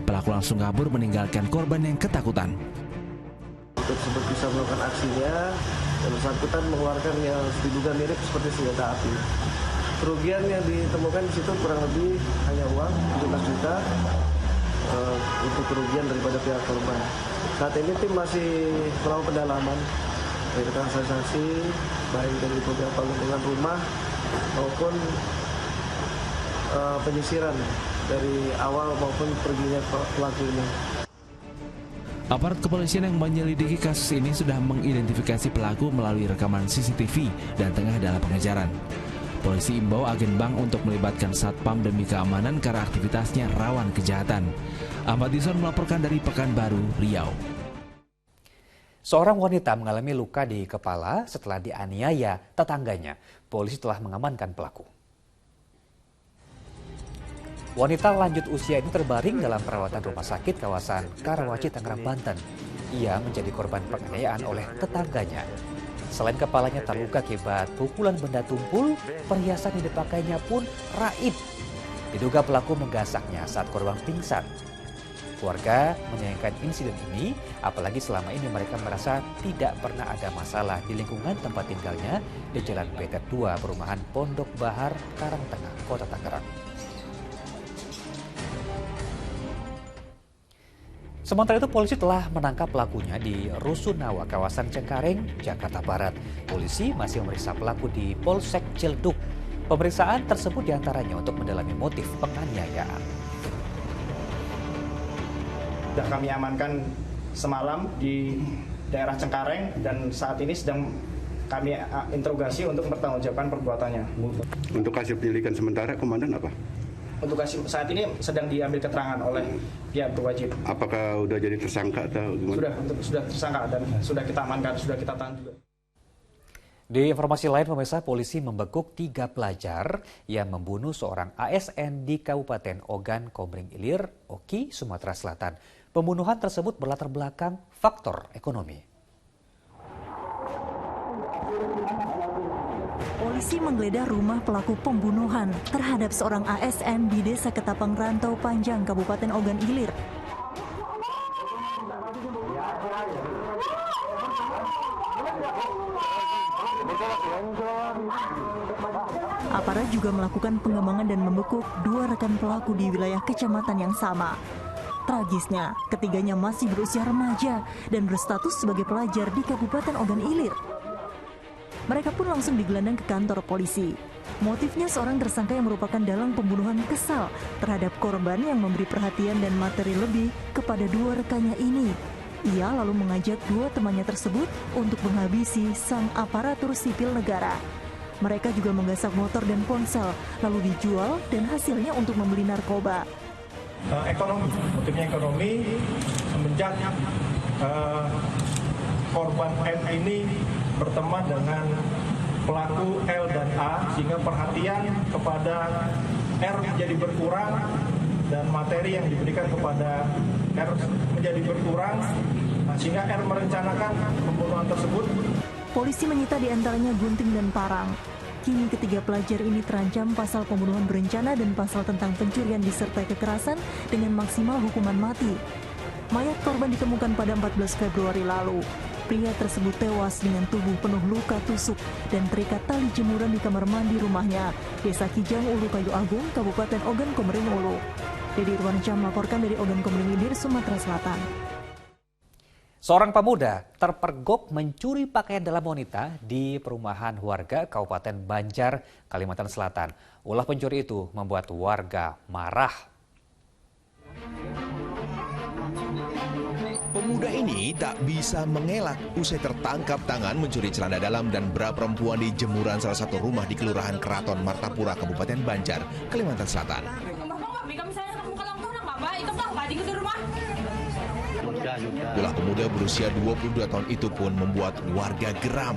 J: Pelaku langsung kabur meninggalkan korban yang ketakutan.
I: Untuk bisa melakukan aksinya, yang bersangkutan mengeluarkan yang diduga mirip seperti senjata api. Kerugian yang ditemukan di situ kurang lebih hanya uang 17 juta untuk kerugian daripada pihak korban. Saat ini tim masih melakukan pendalaman dari transaksi baik dari beberapa lingkungan rumah maupun penyisiran dari awal maupun perginya pelaku ini.
J: Aparat kepolisian yang menyelidiki kasus ini sudah mengidentifikasi pelaku melalui rekaman CCTV dan tengah dalam pengejaran. Polisi imbau agen bank untuk melibatkan satpam demi keamanan karena aktivitasnya rawan kejahatan. Ahmad Dison melaporkan dari Pekanbaru, Riau.
C: Seorang wanita mengalami luka di kepala setelah dianiaya tetangganya. Polisi telah mengamankan pelaku. Wanita lanjut usia ini terbaring dalam perawatan rumah sakit kawasan Karawaci, Tangerang, Banten. Ia menjadi korban penganiayaan oleh tetangganya. Selain kepalanya terluka akibat pukulan benda tumpul, perhiasan yang dipakainya pun raib. Diduga pelaku menggasaknya saat korban pingsan. Keluarga menyayangkan insiden ini, apalagi selama ini mereka merasa tidak pernah ada masalah di lingkungan tempat tinggalnya di Jalan Peter 2, Perumahan Pondok Bahar, Karangtengah, Kota Tangerang. Sementara itu, polisi telah menangkap pelakunya di Rusunawa, kawasan Cengkareng, Jakarta Barat. Polisi masih memeriksa pelaku di Polsek Ciledug. Pemeriksaan tersebut diantaranya untuk mendalami motif penganiayaan.
E: Sudah kami amankan semalam di daerah Cengkareng dan saat ini sedang kami interogasi untuk mempertanggungjawabkan perbuatannya.
W: Untuk hasil penyelidikan sementara, komandan apa?
E: Untuk saat ini sedang diambil keterangan oleh pihak berwajib.
W: Apakah sudah jadi tersangka atau gimana?
E: Sudah tersangka dan sudah kita amankan, sudah kita tahan juga.
C: Di informasi lain, pemirsa, polisi membekuk 3 pelajar yang membunuh seorang ASN di Kabupaten Ogan Komering Ilir, Oki, Sumatera Selatan. Pembunuhan tersebut berlatar belakang faktor ekonomi.
X: Polisi menggeledah rumah pelaku pembunuhan terhadap seorang ASN di Desa Ketapang Rantau Panjang, Kabupaten Ogan Ilir. Aparat juga melakukan pengembangan dan membekuk 2 rekan pelaku di wilayah kecamatan yang sama. Tragisnya, ketiganya masih berusia remaja dan berstatus sebagai pelajar di Kabupaten Ogan Ilir. Mereka pun langsung digelandang ke kantor polisi. Motifnya seorang tersangka yang merupakan dalang pembunuhan kesal terhadap korban yang memberi perhatian dan materi lebih kepada 2 rekannya ini. Ia lalu mengajak 2 temannya tersebut untuk menghabisi sang aparatur sipil negara. Mereka juga menggasak motor dan ponsel, lalu dijual dan hasilnya untuk membeli narkoba.
E: ekonomi, motifnya ekonomi semenjak korban M ini berteman dengan pelaku L dan A, sehingga perhatian kepada R menjadi berkurang dan materi yang diberikan kepada R menjadi berkurang, sehingga R merencanakan pembunuhan tersebut.
X: Polisi menyita diantaranya gunting dan parang. Kini ketiga pelajar ini terancam pasal pembunuhan berencana dan pasal tentang pencurian disertai kekerasan dengan maksimal hukuman mati. Mayat korban ditemukan pada 14 Februari lalu. Pria tersebut tewas dengan tubuh penuh luka tusuk dan terikat tali jemuran di kamar mandi rumahnya, Desa Kijang, Ulu Kayu Agung, Kabupaten Ogan Komering Ulu. Dedi Irwansyah melaporkan dari Ogan Komering Ilir, Sumatera Selatan.
C: Seorang pemuda terpergok mencuri pakaian dalam wanita di perumahan warga Kabupaten Banjar, Kalimantan Selatan. Ulah pencuri itu membuat warga marah.
L: Pemuda ini tak bisa mengelak usai tertangkap tangan mencuri celana dalam dan bra perempuan di jemuran salah satu rumah di Kelurahan Keraton Martapura, Kabupaten Banjar, Kalimantan Selatan. Ulah pemuda berusia 22 tahun itu pun membuat warga geram.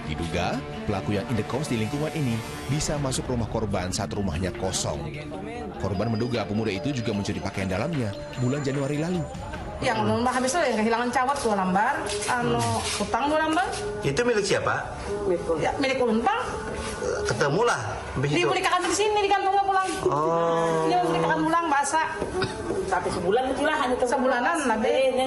L: Diduga, pelaku yang indekos di lingkungan ini bisa masuk rumah korban saat rumahnya kosong. Korban menduga pemuda itu juga mencuri pakaian dalamnya bulan Januari lalu.
F: Yang habis itu yang kehilangan cawat 2 lembar, utang 2 lembar.
N: Itu milik siapa?
F: Milik Untang.
N: Ketemulah.
F: Dibelikan di sini, di kantongnya pulang.
N: Oh.
F: Dia belikan pulang basah. Sampai sebulan itulah, hanya sebulanan lebih.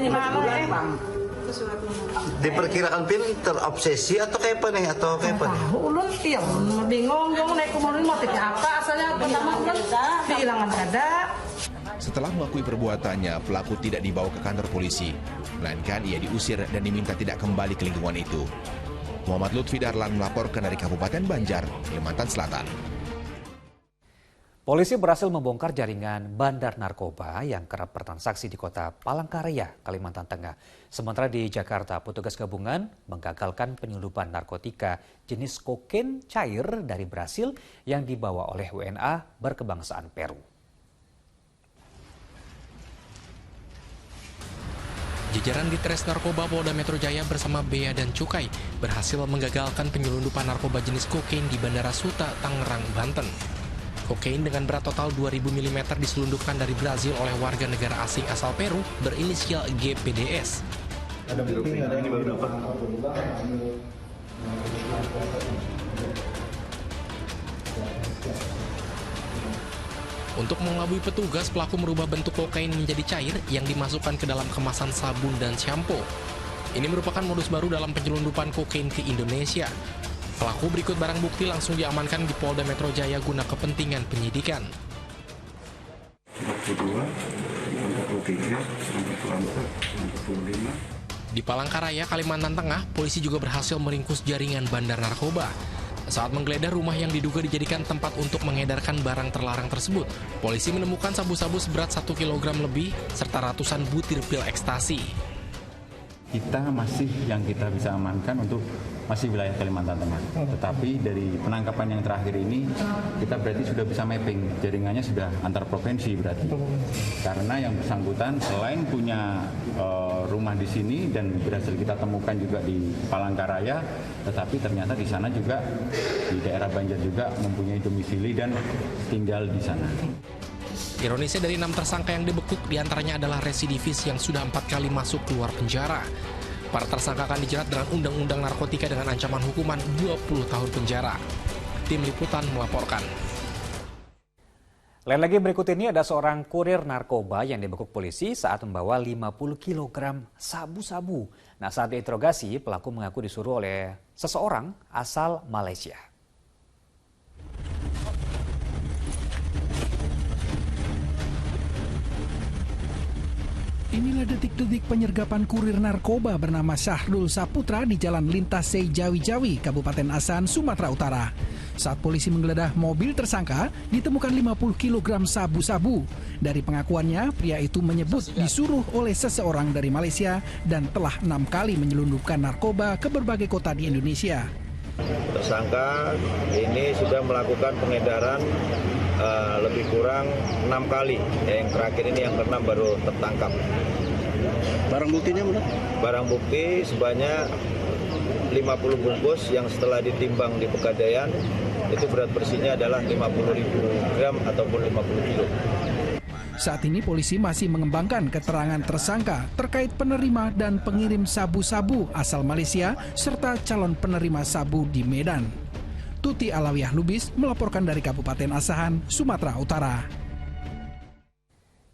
N: Diperkirakan pin terobsesi atau kayak apa nih? Atau kayak apa nih?
F: Ulun iya, bingung, yang naik kumur ini motifnya apa? Asalnya pertama kan kehilangan dada.
L: Setelah mengakui perbuatannya, pelaku tidak dibawa ke kantor polisi, melainkan ia diusir dan diminta tidak kembali ke lingkungan itu. Muhammad Lutfi Darlan melaporkan dari Kabupaten Banjar, Kalimantan Selatan.
C: Polisi berhasil membongkar jaringan bandar narkoba yang kerap bertransaksi di kota Palangkaraya, Kalimantan Tengah. Sementara di Jakarta, petugas gabungan menggagalkan penyelundupan narkotika jenis kokain cair dari Brasil yang dibawa oleh WNA berkebangsaan Peru.
H: Jajaran Ditres Narkoba Polda Metro Jaya bersama Bea dan Cukai berhasil menggagalkan penyelundupan narkoba jenis kokain di Bandara Suta, Tangerang, Banten. Kokain dengan berat total 2000 mm diselundupkan dari Brazil oleh warga negara asing asal Peru berinisial GPDS.
W: Ada bukti, ada yang baru dapat.
H: Untuk mengelabui petugas, pelaku merubah bentuk kokain menjadi cair yang dimasukkan ke dalam kemasan sabun dan shampoo. Ini merupakan modus baru dalam penyelundupan kokain ke Indonesia. Pelaku berikut barang bukti langsung diamankan di Polda Metro Jaya guna kepentingan penyidikan.
W: 42, 43, 44, 45.
H: Di Palangkaraya, Kalimantan Tengah, polisi juga berhasil meringkus jaringan bandar narkoba. Saat menggeledah rumah yang diduga dijadikan tempat untuk mengedarkan barang terlarang tersebut, polisi menemukan sabu-sabu seberat 1 kg lebih serta ratusan butir pil ekstasi.
T: Kita masih yang kita bisa amankan untuk masih wilayah Kalimantan Tengah. Tetapi dari penangkapan yang terakhir ini kita berarti sudah bisa mapping, jaringannya sudah antar provinsi berarti. Karena yang bersangkutan selain punya rumah di sini dan berhasil kita temukan juga di Palangkaraya, tetapi ternyata di sana juga di daerah Banjar juga mempunyai domisili dan tinggal di sana.
H: Ironisnya dari 6 tersangka yang dibekuk, diantaranya adalah residivis yang sudah 4 kali masuk keluar penjara. Para tersangka akan dijerat dengan Undang-Undang Narkotika dengan ancaman hukuman 20 tahun penjara. Tim Liputan melaporkan.
C: Lain lagi berikut ini ada seorang kurir narkoba yang dibekuk polisi saat membawa 50 kg sabu-sabu. Nah, saat diinterogasi, pelaku mengaku disuruh oleh seseorang asal Malaysia.
O: Inilah detik-detik penyergapan kurir narkoba bernama Syahrul Saputra di Jalan Lintas Jawi-Jawi, Kabupaten Asan, Sumatera Utara. Saat polisi menggeledah mobil tersangka, ditemukan 50 kg sabu-sabu. Dari pengakuannya, pria itu menyebut disuruh oleh seseorang dari Malaysia dan telah 6 kali menyelundupkan narkoba ke berbagai kota di Indonesia.
Q: Tersangka ini sudah melakukan pengedaran
G: lebih kurang 6 kali. Yang terakhir ini yang ke-6 baru tertangkap.
W: Barang buktinya mana? Barang
G: bukti sebanyak 50 bungkus yang setelah ditimbang di Pegadaian itu berat bersihnya adalah 50.000 gram ataupun 50 kilo.
O: Saat ini polisi masih mengembangkan keterangan tersangka terkait penerima dan pengirim sabu-sabu asal Malaysia serta calon penerima sabu di Medan. Tuti Alawiyah Lubis melaporkan dari Kabupaten Asahan, Sumatera Utara.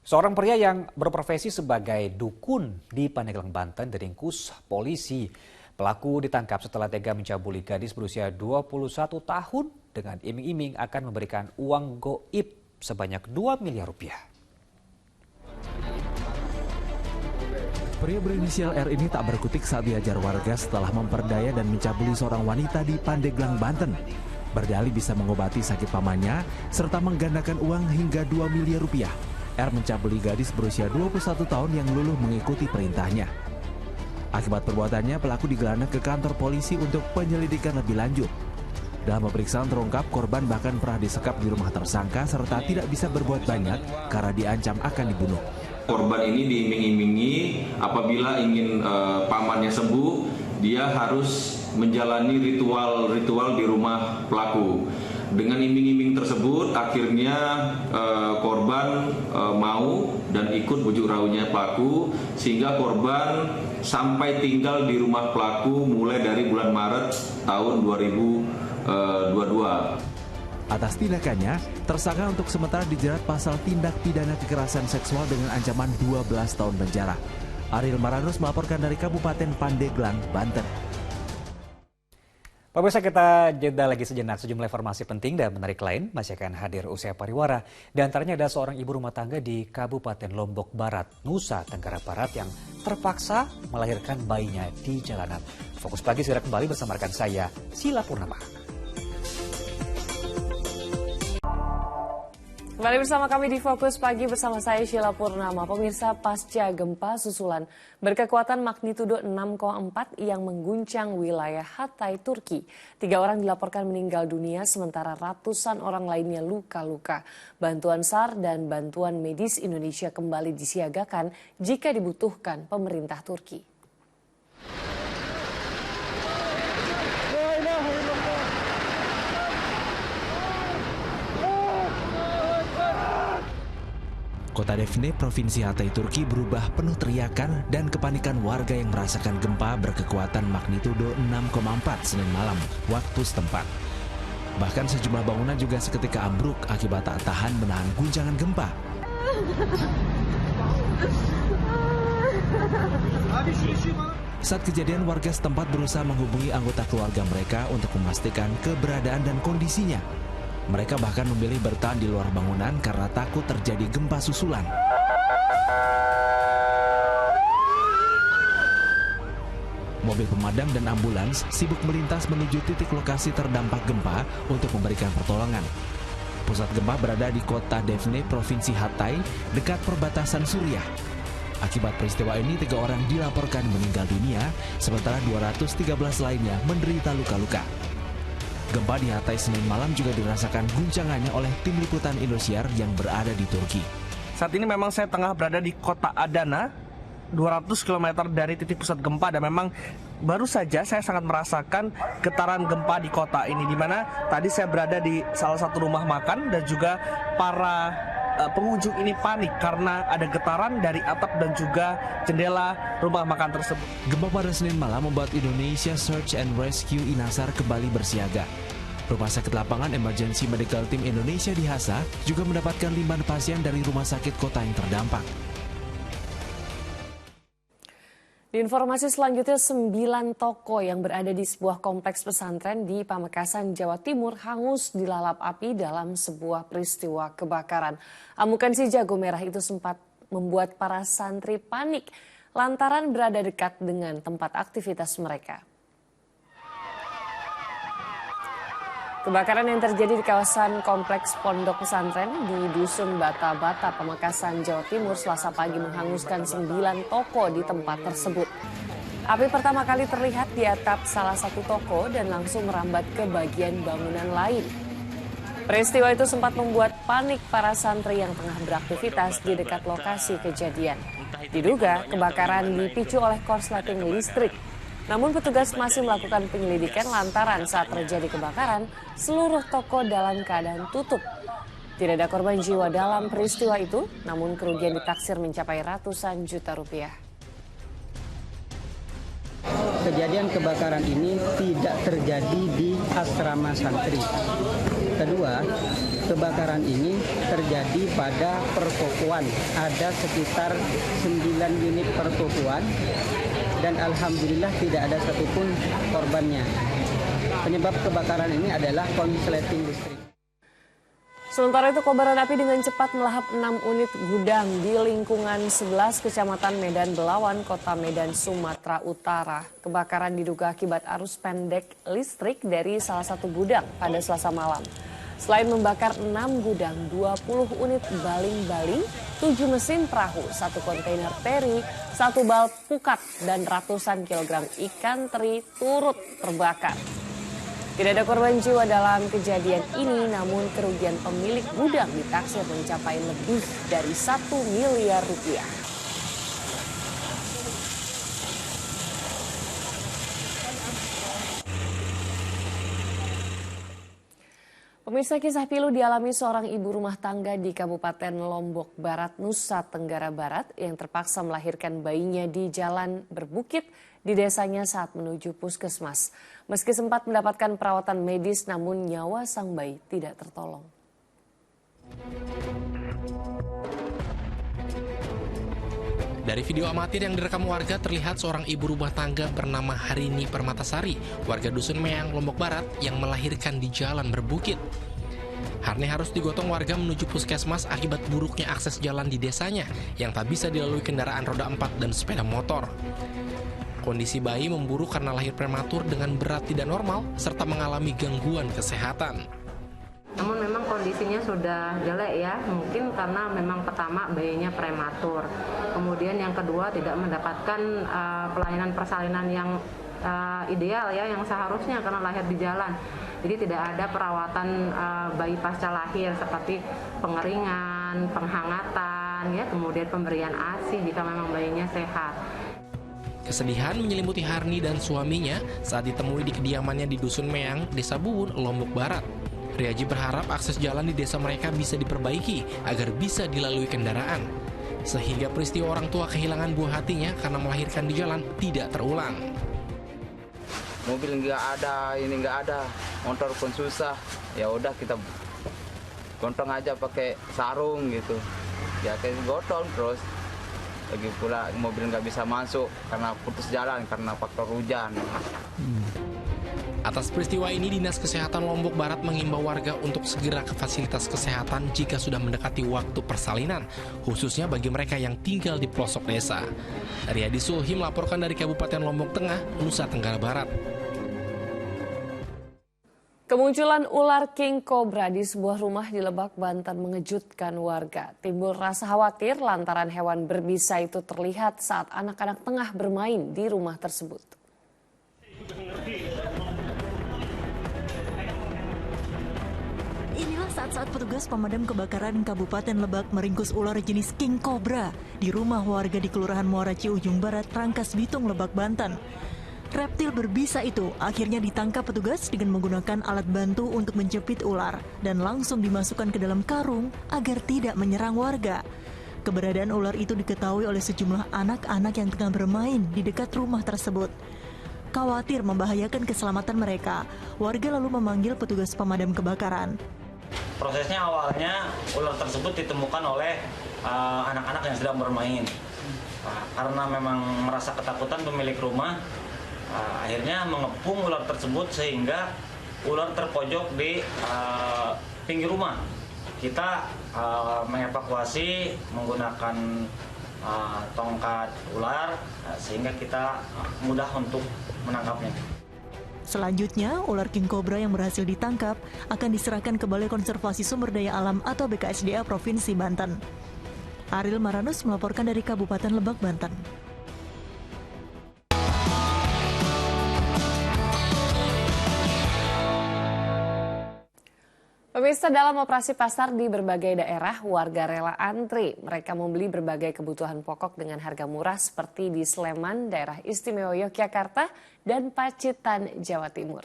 C: Seorang pria yang berprofesi sebagai dukun di Pandeglang, Banten diringkus polisi. Pelaku ditangkap setelah tega mencabuli gadis berusia 21 tahun dengan iming-iming akan memberikan uang goib sebanyak 2 miliar rupiah.
J: Pria berinisial R ini tak berkutik saat diajar warga setelah memperdaya dan mencabuli seorang wanita di Pandeglang, Banten. Berdalih bisa mengobati sakit pamannya serta menggandakan uang hingga 2 miliar rupiah. R mencabuli gadis berusia 21 tahun yang luluh mengikuti perintahnya. Akibat perbuatannya, pelaku digelandang ke kantor polisi untuk penyelidikan lebih lanjut. Dalam pemeriksaan terungkap, korban bahkan pernah disekap di rumah tersangka serta tidak bisa berbuat banyak karena diancam akan dibunuh.
K: Korban ini diiming-imingi apabila ingin pamannya sembuh, dia harus menjalani ritual di rumah pelaku. Dengan iming-iming tersebut, akhirnya korban mau dan ikut bujuk rayunya pelaku, sehingga korban sampai tinggal di rumah pelaku mulai dari bulan Maret tahun 2022.
J: Atas tindakannya, tersangka untuk sementara dijerat pasal tindak pidana kekerasan seksual dengan ancaman 12 tahun penjara. Ariel Maranus melaporkan dari Kabupaten Pandeglang, Banten.
C: Pemirsa, kita jeda lagi sejenak. Sejumlah informasi penting dan menarik lain masih akan hadir usai pariwara. Di antaranya ada seorang ibu rumah tangga di Kabupaten Lombok Barat, Nusa Tenggara Barat yang terpaksa melahirkan bayinya di jalanan. Fokus Pagi segera kembali bersama rekan saya, Sila Purnama.
B: Kembali bersama kami di Fokus Pagi bersama saya Sheila Purnama. Pemirsa, pasca gempa susulan berkekuatan magnitudo 6,4 yang mengguncang wilayah Hatay, Turki. 3 orang dilaporkan meninggal dunia sementara ratusan orang lainnya luka-luka. Bantuan SAR dan bantuan medis Indonesia kembali disiagakan jika dibutuhkan pemerintah Turki.
J: Kota Defne, Provinsi Hatay, Turki berubah penuh teriakan dan kepanikan warga yang merasakan gempa berkekuatan magnitudo 6,4 Senin malam, waktu setempat. Bahkan sejumlah bangunan juga seketika ambruk akibat tak tahan menahan guncangan gempa. Saat kejadian, warga setempat berusaha menghubungi anggota keluarga mereka untuk memastikan keberadaan dan kondisinya. Mereka bahkan memilih bertahan di luar bangunan karena takut terjadi gempa susulan. Mobil pemadam dan ambulans sibuk melintas menuju titik lokasi terdampak gempa untuk memberikan pertolongan. Pusat gempa berada di kota Defne, Provinsi Hatay, dekat perbatasan Suriah. Akibat peristiwa ini, 3 orang dilaporkan meninggal dunia, sementara 213 lainnya menderita luka-luka. Gempa di Hatay Senin malam juga dirasakan guncangannya oleh tim liputan Indosiar yang berada di Turki.
Q: Saat ini memang saya tengah berada di kota Adana, 200 km dari titik pusat gempa, dan memang baru saja saya sangat merasakan getaran gempa di kota ini, di mana tadi saya berada di salah satu rumah makan dan juga para pengunjung ini panik karena ada getaran dari atap dan juga jendela rumah makan tersebut.
J: Gempa pada Senin malam membuat Indonesia Search and Rescue INASAR kembali bersiaga. Rumah sakit lapangan Emergency Medical Team Indonesia di Hasa juga mendapatkan 5 pasien dari rumah sakit kota yang terdampak.
B: Di informasi selanjutnya, 9 toko yang berada di sebuah kompleks pesantren di Pamekasan, Jawa Timur hangus dilalap api dalam sebuah peristiwa kebakaran. Amukan si jago merah itu sempat membuat para santri panik lantaran berada dekat dengan tempat aktivitas mereka. Kebakaran yang terjadi di kawasan kompleks pondok pesantren di Dusun Bata-Bata, Pamekasan, Jawa Timur, Selasa pagi menghanguskan 9 toko di tempat tersebut. Api pertama kali terlihat di atap salah satu toko dan langsung merambat ke bagian bangunan lain. Peristiwa itu sempat membuat panik para santri yang tengah beraktivitas di dekat lokasi kejadian. Diduga kebakaran dipicu oleh korsleting listrik. Namun petugas masih melakukan penyelidikan lantaran saat terjadi kebakaran, seluruh toko dalam keadaan tutup. Tidak ada korban jiwa dalam peristiwa itu, namun kerugian ditaksir mencapai ratusan juta rupiah.
P: Kejadian kebakaran ini tidak terjadi di asrama santri. Kedua, kebakaran ini terjadi pada pertokoan. Ada sekitar 9 unit pertokoan dan alhamdulillah tidak ada satupun korbannya. Penyebab kebakaran ini adalah konsleting listrik.
B: Sementara itu kobaran api dengan cepat melahap 6 unit gudang di lingkungan 11 Kecamatan Medan Belawan, Kota Medan, Sumatera Utara. Kebakaran diduga akibat arus pendek listrik dari salah satu gudang pada Selasa malam. Selain membakar 6 gudang, 20 unit baling-baling, 7 mesin perahu, 1 kontainer teri, 1 bal pukat, dan ratusan kilogram ikan teri turut terbakar. Tidak ada korban jiwa dalam kejadian ini, namun kerugian pemilik gudang ditaksir mencapai lebih dari 1 miliar rupiah. Pemirsa, kisah pilu dialami seorang ibu rumah tangga di Kabupaten Lombok Barat, Nusa Tenggara Barat yang terpaksa melahirkan bayinya di jalan berbukit di desanya saat menuju puskesmas. Meski sempat mendapatkan perawatan medis, namun nyawa sang bayi tidak tertolong.
H: Dari video amatir yang direkam warga terlihat seorang ibu rumah tangga bernama Harini Permatasari, warga Dusun Meang, Lombok Barat, yang melahirkan di jalan berbukit. Harini harus digotong warga menuju puskesmas akibat buruknya akses jalan di desanya yang tak bisa dilalui kendaraan roda 4 dan sepeda motor. Kondisi bayi memburuk karena lahir prematur dengan berat tidak normal serta mengalami gangguan kesehatan.
R: Namun memang kondisinya sudah jelek ya, mungkin karena memang pertama bayinya prematur. Kemudian yang kedua tidak mendapatkan pelayanan persalinan yang ideal ya, yang seharusnya karena lahir di jalan. Jadi tidak ada perawatan bayi pasca lahir seperti pengeringan, penghangatan, ya, kemudian pemberian ASI jika memang bayinya sehat.
H: Kesedihan menyelimuti Harini dan suaminya saat ditemui di kediamannya di Dusun Meang, Desa Buwun, Lombok Barat. Riaji berharap akses jalan di desa mereka bisa diperbaiki agar bisa dilalui kendaraan. Sehingga peristiwa orang tua kehilangan buah hatinya karena melahirkan di jalan tidak terulang.
S: Mobil nggak ada, ini nggak ada, motor pun susah. Ya udah kita gontong aja pakai sarung gitu. Ya kayak gotong terus. Lagi pula mobil nggak bisa masuk karena putus jalan karena faktor hujan.
H: Atas peristiwa ini, Dinas Kesehatan Lombok Barat mengimbau warga untuk segera ke fasilitas kesehatan jika sudah mendekati waktu persalinan, khususnya bagi mereka yang tinggal di pelosok desa. Riyadi Sulhi melaporkan dari Kabupaten Lombok Tengah, Nusa Tenggara Barat.
B: Kemunculan ular king cobra di sebuah rumah di Lebak, Banten mengejutkan warga. Timbul rasa khawatir lantaran hewan berbisa itu terlihat saat anak-anak tengah bermain di rumah tersebut.
X: Inilah saat-saat petugas pemadam kebakaran Kabupaten Lebak meringkus ular jenis king cobra di rumah warga di Kelurahan Muara Ciujung Barat, Rangkas Bitung, Lebak, Banten. Reptil berbisa itu akhirnya ditangkap petugas dengan menggunakan alat bantu untuk menjepit ular dan langsung dimasukkan ke dalam karung agar tidak menyerang warga. Keberadaan ular itu diketahui oleh sejumlah anak-anak yang tengah bermain di dekat rumah tersebut. Khawatir membahayakan keselamatan mereka, warga lalu memanggil petugas pemadam kebakaran.
U: Prosesnya awalnya ular tersebut ditemukan oleh anak-anak yang sedang bermain. Karena memang merasa ketakutan pemilik rumah, akhirnya mengepung ular tersebut sehingga ular terpojok di pinggir rumah. Kita mengevakuasi menggunakan tongkat ular sehingga kita mudah untuk menangkapnya.
X: Selanjutnya, ular king cobra yang berhasil ditangkap akan diserahkan ke Balai Konservasi Sumber Daya Alam atau BKSDA Provinsi Banten. Ariel Maranus melaporkan dari Kabupaten Lebak, Banten.
B: Pemirsa, dalam operasi pasar di berbagai daerah, warga rela antri. Mereka membeli berbagai kebutuhan pokok dengan harga murah seperti di Sleman, daerah istimewa Yogyakarta, dan Pacitan, Jawa Timur.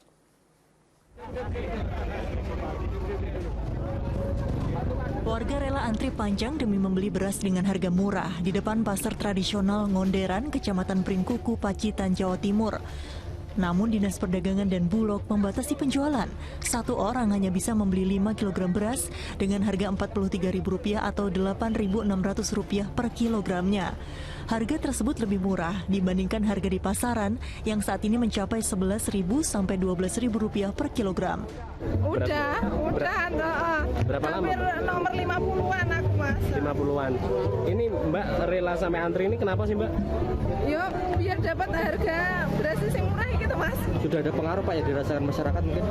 X: Warga rela antri panjang demi membeli beras dengan harga murah di depan pasar tradisional Ngonderan, Kecamatan Pringkuku, Pacitan, Jawa Timur. Namun Dinas Perdagangan dan Bulog membatasi penjualan. Satu orang hanya bisa membeli 5 kg beras dengan harga Rp43.000 atau Rp8.600 per kilogramnya. Harga tersebut lebih murah dibandingkan harga di pasaran yang saat ini mencapai Rp11.000 sampai Rp12.000 per kilogram.
F: Udah.
A: Berapa lama?
F: Hampir nomor 50-an aku, Mas.
A: 50-an. Ini Mbak rela sampai antri ini kenapa sih, Mbak?
F: Yo, biar dapat harga beras yang murah gitu, Mas.
A: Sudah ada pengaruh Pak ya dirasakan masyarakat mungkin?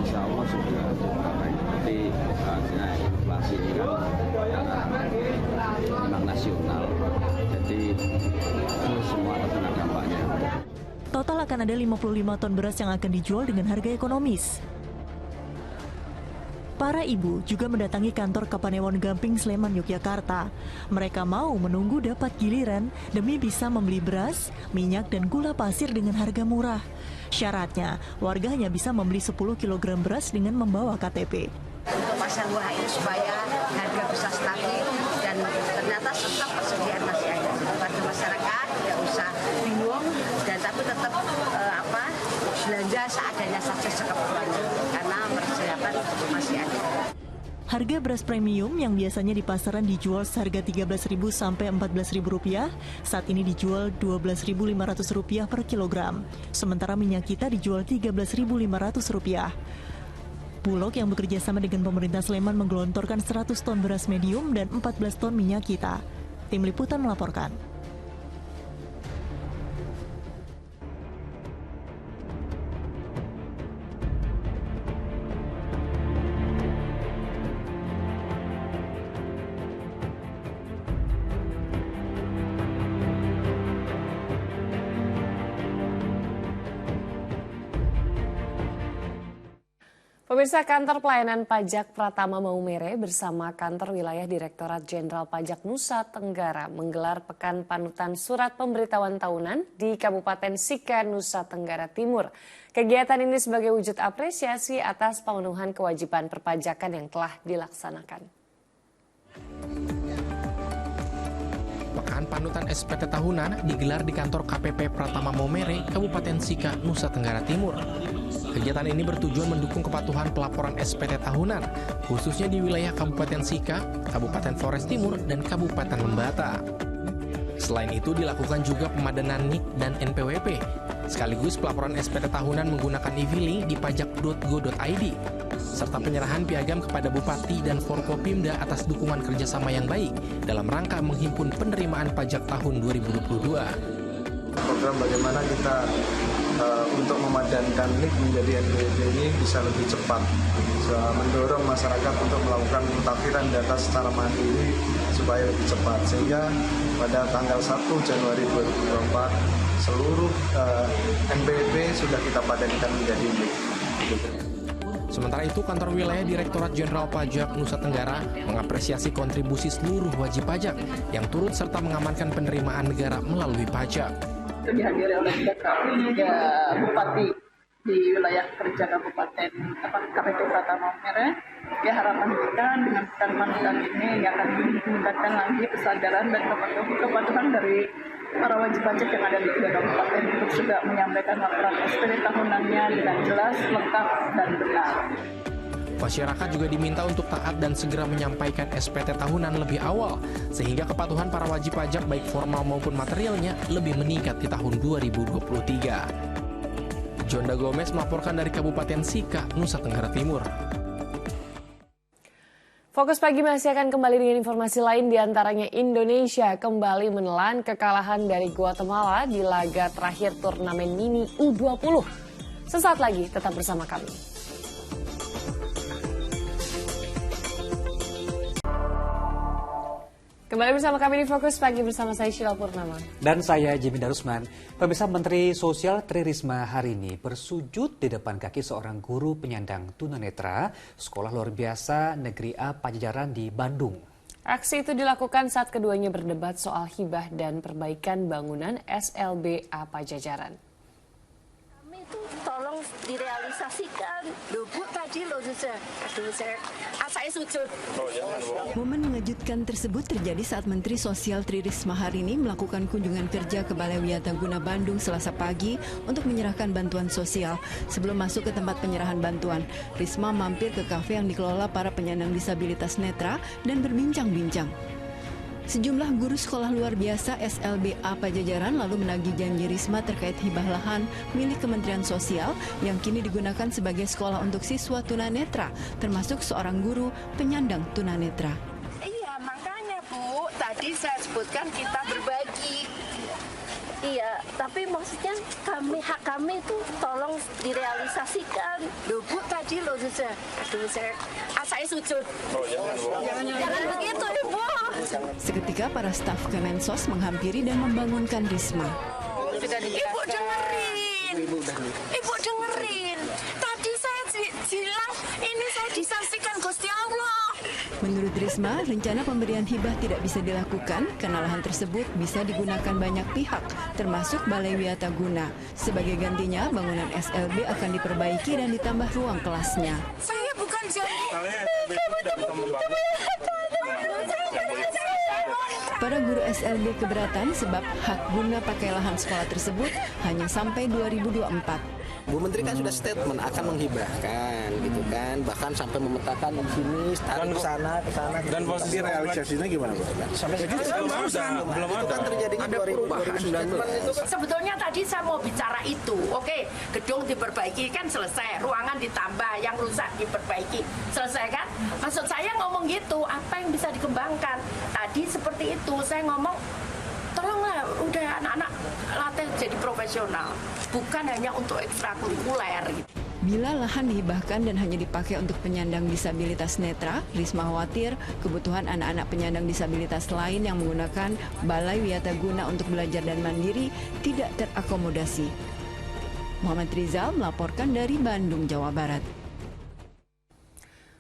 D: Insya Allah sudah. Tapi inflasi ini kan memang nasional. Jadi semua terkena dampaknya.
X: Total akan ada 55 ton beras yang akan dijual dengan harga ekonomis. Para ibu juga mendatangi kantor Kapanewon Gamping, Sleman, Yogyakarta. Mereka mau menunggu dapat giliran demi bisa membeli beras, minyak, dan gula pasir dengan harga murah. Syaratnya, warga hanya bisa membeli 10 kg beras dengan membawa KTP.
M: Untuk pasar murah ini supaya harga bisa stabil dan ternyata tetap persediaan masih ada. Warga masyarakat tidak usah bingung dan tapi tetap belanja seadanya saja sekeperluannya karena persiapan masih ada.
X: Harga beras premium yang biasanya di pasaran dijual seharga Rp13.000 sampai Rp14.000, saat ini dijual Rp12.500 per kilogram. Sementara minyak kita dijual Rp13.500. Bulog yang bekerja sama dengan pemerintah Sleman menggelontorkan 100 ton beras medium dan 14 ton minyak kita. Tim Liputan melaporkan.
B: Pemirsa, Kantor Pelayanan Pajak Pratama Maumere bersama Kantor Wilayah Direktorat Jenderal Pajak Nusa Tenggara menggelar Pekan Panutan Surat Pemberitahuan Tahunan di Kabupaten Sika, Nusa Tenggara Timur. Kegiatan ini sebagai wujud apresiasi atas pemenuhan kewajiban perpajakan yang telah dilaksanakan.
H: Pekan Panutan SPT Tahunan digelar di kantor KPP Pratama Maumere, Kabupaten Sika, Nusa Tenggara Timur. Kegiatan ini bertujuan mendukung kepatuhan pelaporan SPT tahunan, khususnya di wilayah Kabupaten Sika, Kabupaten Flores Timur, dan Kabupaten Lembata. Selain itu dilakukan juga pemadanan NIK dan NPWP, sekaligus pelaporan SPT tahunan menggunakan e-filing di pajak.go.id, serta penyerahan piagam kepada Bupati dan Forkopimda atas dukungan kerjasama yang baik dalam rangka menghimpun penerimaan pajak tahun 2022.
E: Program bagaimana kita untuk memadankan NIK menjadi NPWP ini bisa lebih cepat, mendorong masyarakat untuk melakukan pemutakhiran data secara mandiri supaya lebih cepat, sehingga pada tanggal 1 Januari 2024 seluruh NPWP sudah kita padankan menjadi NIK.
H: Sementara itu, Kantor Wilayah Direktorat Jenderal Pajak Nusa Tenggara mengapresiasi kontribusi seluruh wajib pajak yang turut serta mengamankan penerimaan negara melalui pajak.
F: Dihadiri oleh 3 bupati di wilayah kerja Kabupaten KPP Pratama Maumere. Ya, harapan kita dengan Pekan Panutan ini akan meningkatkan lagi kesadaran dan kepatuhan dari para wajib pajak yang ada di 3 kabupaten untuk juga menyampaikan laporan SPT tahunannya dengan jelas, lengkap, dan benar.
H: Masyarakat juga diminta untuk taat dan segera menyampaikan SPT tahunan lebih awal, sehingga kepatuhan para wajib pajak baik formal maupun materialnya lebih meningkat di tahun 2023. Jonda Gomez melaporkan dari Kabupaten Sika, Nusa Tenggara Timur.
B: Fokus Pagi masih akan kembali dengan informasi lain, diantaranya Indonesia kembali menelan kekalahan dari Guatemala di laga terakhir turnamen mini U20. Sesaat lagi, tetap bersama kami. Kembali bersama kami di Fokus Pagi bersama saya Sheila Purnama.
C: Dan saya Jimmy Darusman. Pemirsa, Menteri Sosial Tri Risma hari ini bersujud di depan kaki seorang guru penyandang tunanetra Sekolah Luar Biasa Negeri A Pajajaran di Bandung.
B: Aksi itu dilakukan saat keduanya berdebat soal hibah dan perbaikan bangunan SLB A Pajajaran.
I: Itu tolong direalisasikan. Loh Bu, tadi loh saya sujud.
L: Momen mengejutkan tersebut terjadi saat Menteri Sosial Tri Risma hari ini melakukan kunjungan kerja ke Balai Wiataguna Bandung Selasa pagi untuk menyerahkan bantuan sosial. Sebelum masuk ke tempat penyerahan bantuan, Risma mampir ke kafe yang dikelola para penyandang disabilitas netra dan berbincang-bincang. Sejumlah guru sekolah luar biasa SLB A Pajajaran lalu menagih janji Risma terkait hibah lahan milik Kementerian Sosial yang kini digunakan sebagai sekolah untuk siswa tunanetra, termasuk seorang guru penyandang tunanetra.
I: Iya, makanya Bu, tadi saya sebutkan kita berbagi. Iya, tapi maksudnya hak kami itu tolong direalisasikan. Loh Bu, tadi loh saya sujud. Jangan begitu Ibu.
L: Seketika para staf Kemensos menghampiri dan membangunkan Risma.
I: Ibu dengerin. Ibu dengerin. Tadi saya bilang ini saya disaksikan Gusti Allah.
L: Menurut Risma, rencana pemberian hibah tidak bisa dilakukan karena lahan tersebut bisa digunakan banyak pihak, termasuk Balai Wiataguna. Sebagai gantinya, bangunan SLB akan diperbaiki dan ditambah ruang kelasnya.
I: Saya bukan janji.
L: Para guru SLB keberatan sebab hak guna pakai lahan sekolah tersebut hanya sampai 2024.
N: Bu Menteri kan sudah statement akan menghibahkan, gitu kan, bahkan sampai memetakan di sini, tarik ke sana.
G: Dan posisi realisasinya gimana, Bu?
N: Sampai sekarang belum ada. Itu kan terjadinya 2020.
I: Sebetulnya tadi saya mau bicara itu, oke, gedung diperbaiki kan selesai, ruangan ditambah, yang rusak diperbaiki, selesai kan? Maksud saya ngomong gitu, apa yang bisa dikembangkan? Tadi seperti itu, saya ngomong, tolonglah udah anak-anak latih jadi profesional, bukan hanya untuk ekstrakurikuler.
L: Bila lahan dihibahkan dan hanya dipakai untuk penyandang disabilitas netra, Risma khawatir kebutuhan anak-anak penyandang disabilitas lain yang menggunakan Balai Wiataguna untuk belajar dan mandiri tidak terakomodasi. Muhammad Rizal melaporkan dari Bandung, Jawa Barat.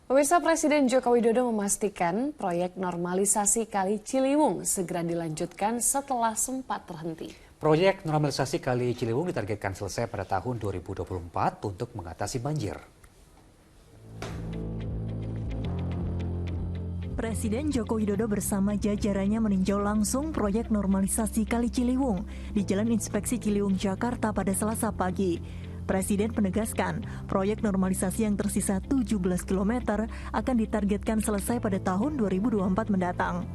B: Pemirsa, Presiden Joko Widodo memastikan proyek normalisasi Kali Ciliwung segera dilanjutkan setelah sempat terhenti.
C: Proyek normalisasi Kali Ciliwung ditargetkan selesai pada tahun 2024 untuk mengatasi banjir.
X: Presiden Joko Widodo bersama jajarannya meninjau langsung proyek normalisasi Kali Ciliwung di Jalan Inspeksi Ciliwung, Jakarta pada Selasa pagi. Presiden menegaskan, proyek normalisasi yang tersisa 17 km akan ditargetkan selesai pada tahun 2024 mendatang.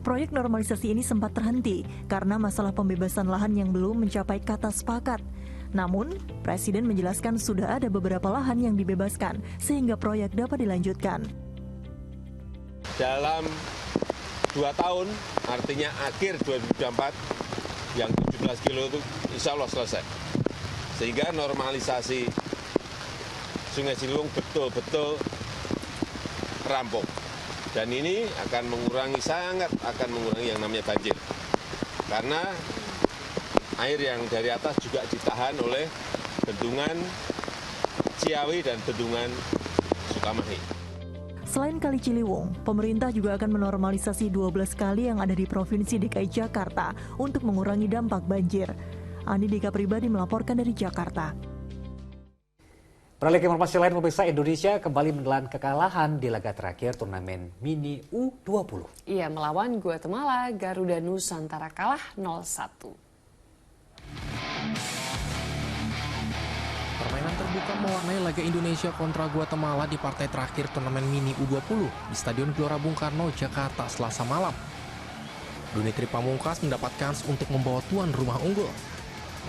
X: Proyek normalisasi ini sempat terhenti karena masalah pembebasan lahan yang belum mencapai kata sepakat. Namun, Presiden menjelaskan sudah ada beberapa lahan yang dibebaskan sehingga proyek dapat dilanjutkan.
G: Dalam 2 tahun, artinya akhir 2024, yang 17 kilo itu insya Allah selesai. Sehingga normalisasi Sungai Ciliwung betul-betul rampung. Dan ini akan mengurangi, sangat akan mengurangi yang namanya banjir. Karena air yang dari atas juga ditahan oleh bendungan Ciawi dan bendungan Sukamahi.
X: Selain Kali Ciliwung, pemerintah juga akan menormalisasi 12 kali yang ada di Provinsi DKI Jakarta untuk mengurangi dampak banjir. Andi Dika Pribadi melaporkan dari Jakarta.
C: Beralih ke informasi lain, pemirsa, Indonesia kembali menelan kekalahan di laga terakhir turnamen Mini U20.
B: Ia melawan Guatemala, Garuda Nusantara kalah 0-1.
H: Permainan terbuka mewarnai laga Indonesia kontra Guatemala di partai terakhir turnamen Mini U20 di Stadion Gelora Bung Karno, Jakarta, Selasa malam. Dunitri Pamungkas mendapat kans untuk membawa tuan rumah unggul.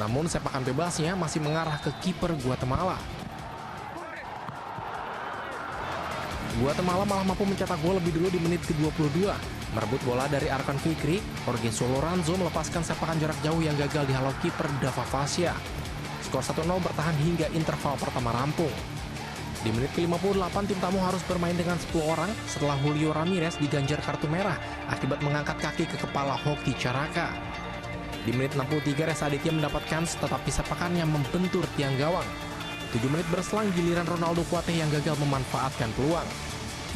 H: Namun sepakan bebasnya masih mengarah ke kiper Guatemala. Guatemala malah mampu mencetak gol lebih dulu di menit ke-22. Merebut bola dari Arkan Fikri, Jorge Soloranzo melepaskan sepakan jarak jauh yang gagal dihalau kiper Dava Fasya. Skor 1-0 bertahan hingga interval pertama rampung. Di menit ke-58 tim tamu harus bermain dengan 10 orang setelah Julio Ramirez diganjar kartu merah akibat mengangkat kaki ke kepala Hoki Caraka. Di menit 63 Reza Aditya mendapatkan tetapi sepakannya membentur tiang gawang. 7 menit berselang giliran Ronaldo Kuate yang gagal memanfaatkan peluang.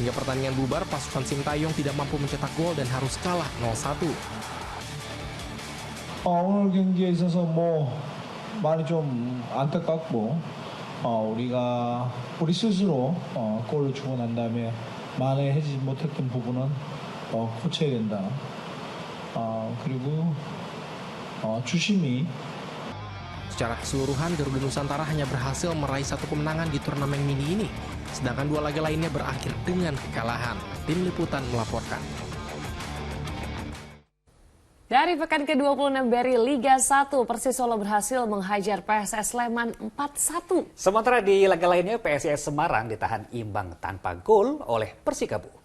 H: Hingga pertandingan bubar, pasukan Sintayong tidak mampu mencetak gol dan harus kalah 0-1.
O: 오늘 경기에 있어서 많이 좀 안타깝고 우리 스스로 골을 주고 난 다음에 만회하지 못했던 부분은 고쳐야 된다. 그리고 주심이
H: Secara keseluruhan, Garuda Nusantara hanya berhasil meraih 1 kemenangan di turnamen mini ini, sedangkan 2 laga lainnya berakhir dengan kekalahan. Tim Liputan melaporkan.
B: Dari pekan ke-26 dari Liga 1, Persis Solo berhasil menghajar PSS Sleman 4-1.
C: Sementara di laga lainnya, PSIS Semarang ditahan imbang tanpa gol oleh Persikabo.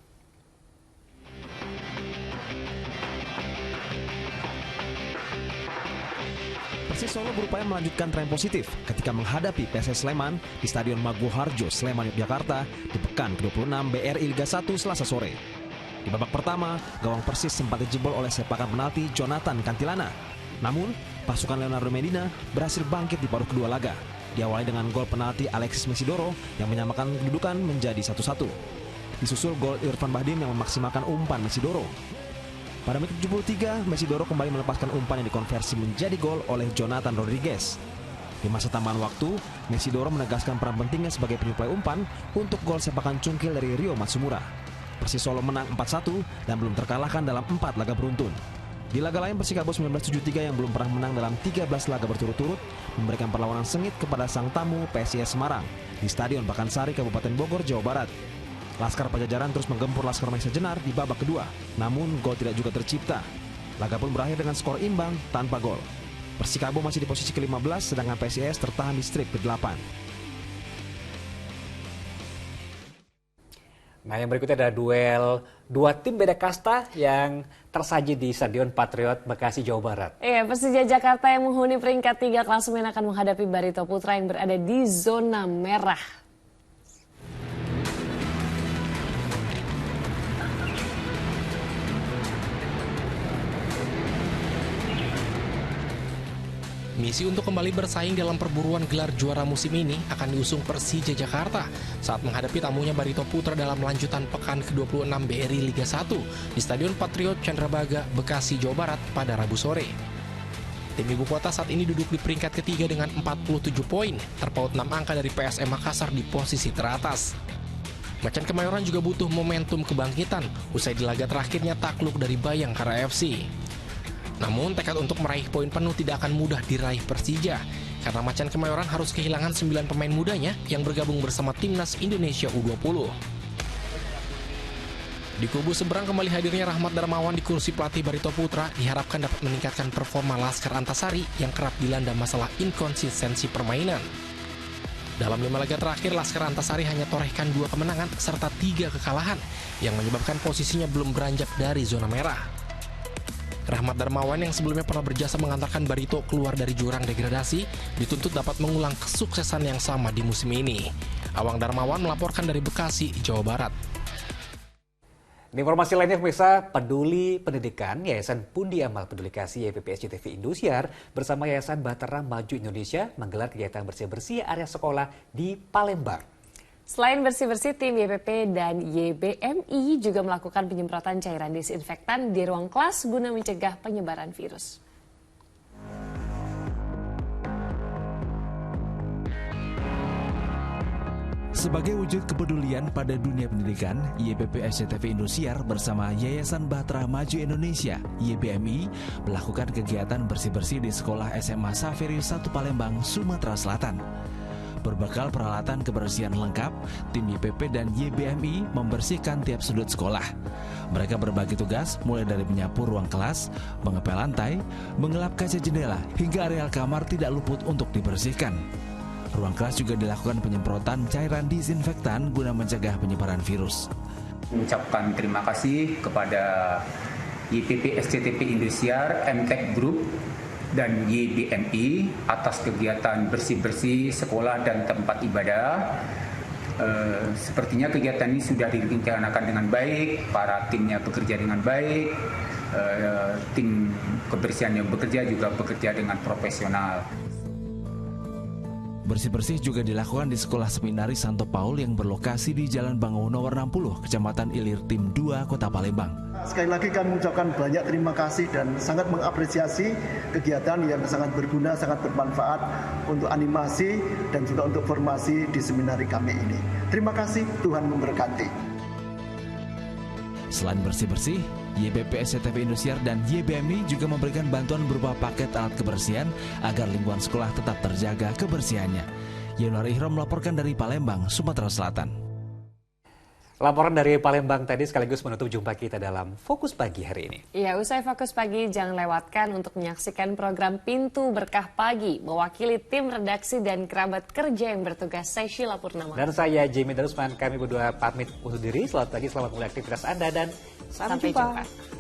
J: Persis Solo berupaya melanjutkan tren positif ketika menghadapi PSS Sleman di Stadion Maguwo Harjo, Sleman, Yogyakarta di pekan ke-26 BRI Liga 1 Selasa sore. Di babak pertama, gawang Persis sempat dijebol oleh sepakan penalti Jonathan Kantilana. Namun, pasukan Leonardo Medina berhasil bangkit di paruh kedua laga. Diawali dengan gol penalti Alexis Mesidoro yang menyamakan kedudukan menjadi 1-1. Disusul gol Irfan Bahdim yang memaksimalkan umpan Mesidoro. Pada menit 73, Mesidoro kembali melepaskan umpan yang dikonversi menjadi gol oleh Jonathan Rodriguez. Di masa tambahan waktu, Mesidoro menegaskan peran pentingnya sebagai penyuplai umpan untuk gol sepakan cungkil dari Rio Matsumura. Persis Solo menang 4-1 dan belum terkalahkan dalam 4 laga beruntun. Di laga lain, Persikabo 1973 yang belum pernah menang dalam 13 laga berturut-turut memberikan perlawanan sengit kepada sang tamu PSIS Semarang di Stadion Pakansari, Kabupaten Bogor, Jawa Barat. Laskar Pajajaran terus menggempur Laskar Mahesa Jenar di babak kedua, namun gol tidak juga tercipta. Laga pun berakhir dengan skor imbang tanpa gol. Persikabo masih di posisi ke-15, sedangkan PSIS tertahan di strip ke-8.
C: Nah, yang berikutnya ada duel 2 tim beda kasta yang tersaji di Stadion Patriot Bekasi, Jawa Barat.
B: Iya, Persija Jakarta yang menghuni peringkat 3 klasemen akan menghadapi Barito Putra yang berada di zona merah.
H: Misi untuk kembali bersaing dalam perburuan gelar juara musim ini akan diusung Persija Jakarta saat menghadapi tamunya Barito Putra dalam lanjutan pekan ke-26 BRI Liga 1 di Stadion Patriot Candrabaga, Bekasi, Jawa Barat pada Rabu sore. Tim ibu kota saat ini duduk di peringkat ketiga dengan 47 poin, terpaut 6 angka dari PSM Makassar di posisi teratas. Macan Kemayoran juga butuh momentum kebangkitan usai di laga terakhirnya takluk dari Bayangkara FC. Namun tekad untuk meraih poin penuh tidak akan mudah diraih Persija karena Macan Kemayoran harus kehilangan 9 pemain mudanya yang bergabung bersama Timnas Indonesia U20. Di kubu seberang kembali hadirnya Rahmat Darmawan di kursi pelatih Barito Putra diharapkan dapat meningkatkan performa Laskar Antasari yang kerap dilanda masalah inkonsistensi permainan. Dalam 5 laga terakhir, Laskar Antasari hanya torehkan 2 kemenangan serta 3 kekalahan yang menyebabkan posisinya belum beranjak dari zona merah. Rahmat Darmawan yang sebelumnya pernah berjasa mengantarkan Barito keluar dari jurang degradasi dituntut dapat mengulang kesuksesan yang sama di musim ini. Awang Darmawan melaporkan dari Bekasi, Jawa Barat.
C: Di informasi lainnya, pemirsa, Peduli Pendidikan Yayasan Pundi Amal Peduli Kasih YPP SCTV Indosiar bersama Yayasan Bahtera Maju Indonesia menggelar kegiatan bersih-bersih area sekolah di Palembang.
B: Selain bersih-bersih, tim YPP dan YBMI juga melakukan penyemprotan cairan disinfektan di ruang kelas guna mencegah penyebaran virus.
J: Sebagai wujud kepedulian pada dunia pendidikan, YPP SCTV Indosiar bersama Yayasan Bahtera Maju Indonesia (YBMI) melakukan kegiatan bersih-bersih di Sekolah SMA Saverius 1 Palembang, Sumatera Selatan. Berbekal peralatan kebersihan lengkap, tim YPP dan YBMI membersihkan tiap sudut sekolah. Mereka berbagi tugas mulai dari menyapu ruang kelas, mengepel lantai, mengelap kaca jendela, hingga areal kamar tidak luput untuk dibersihkan. Ruang kelas juga dilakukan penyemprotan cairan disinfektan guna mencegah penyebaran virus.
T: Mengucapkan terima kasih kepada YPP SCTV Indosiar, MTech Group, dan YBMI atas kegiatan bersih-bersih sekolah dan tempat ibadah Sepertinya kegiatan ini sudah direncanakan dengan baik, para timnya bekerja dengan baik, tim kebersihan yang bekerja juga bekerja dengan profesional.
J: Bersih-bersih juga dilakukan di Sekolah Seminari Santo Paul yang berlokasi di Jalan Bangun Nomor 60, Kecamatan Ilir, Tim 2, Kota Palembang.
K: Sekali lagi kami mengucapkan banyak terima kasih dan sangat mengapresiasi kegiatan yang sangat berguna, sangat bermanfaat untuk animasi dan juga untuk formasi di seminari kami ini. Terima kasih, Tuhan memberkati.
J: Selain bersih-bersih, YPP SCTV Indosiar dan YBMI juga memberikan bantuan berupa paket alat kebersihan agar lingkungan sekolah tetap terjaga kebersihannya. Yonar Ihram melaporkan dari Palembang, Sumatera Selatan.
C: Laporan dari Palembang tadi sekaligus menutup jumpa kita dalam Fokus Pagi hari ini.
B: Ya, usai Fokus Pagi, jangan lewatkan untuk menyaksikan program Pintu Berkah Pagi. Mewakili tim redaksi dan kerabat kerja yang bertugas, saya Sheila Purnama.
C: Dan saya Jimmy Darusman, kami berdua pamit undur diri. Selamat pagi, selamat mulai aktivitas Anda, dan sampai jumpa.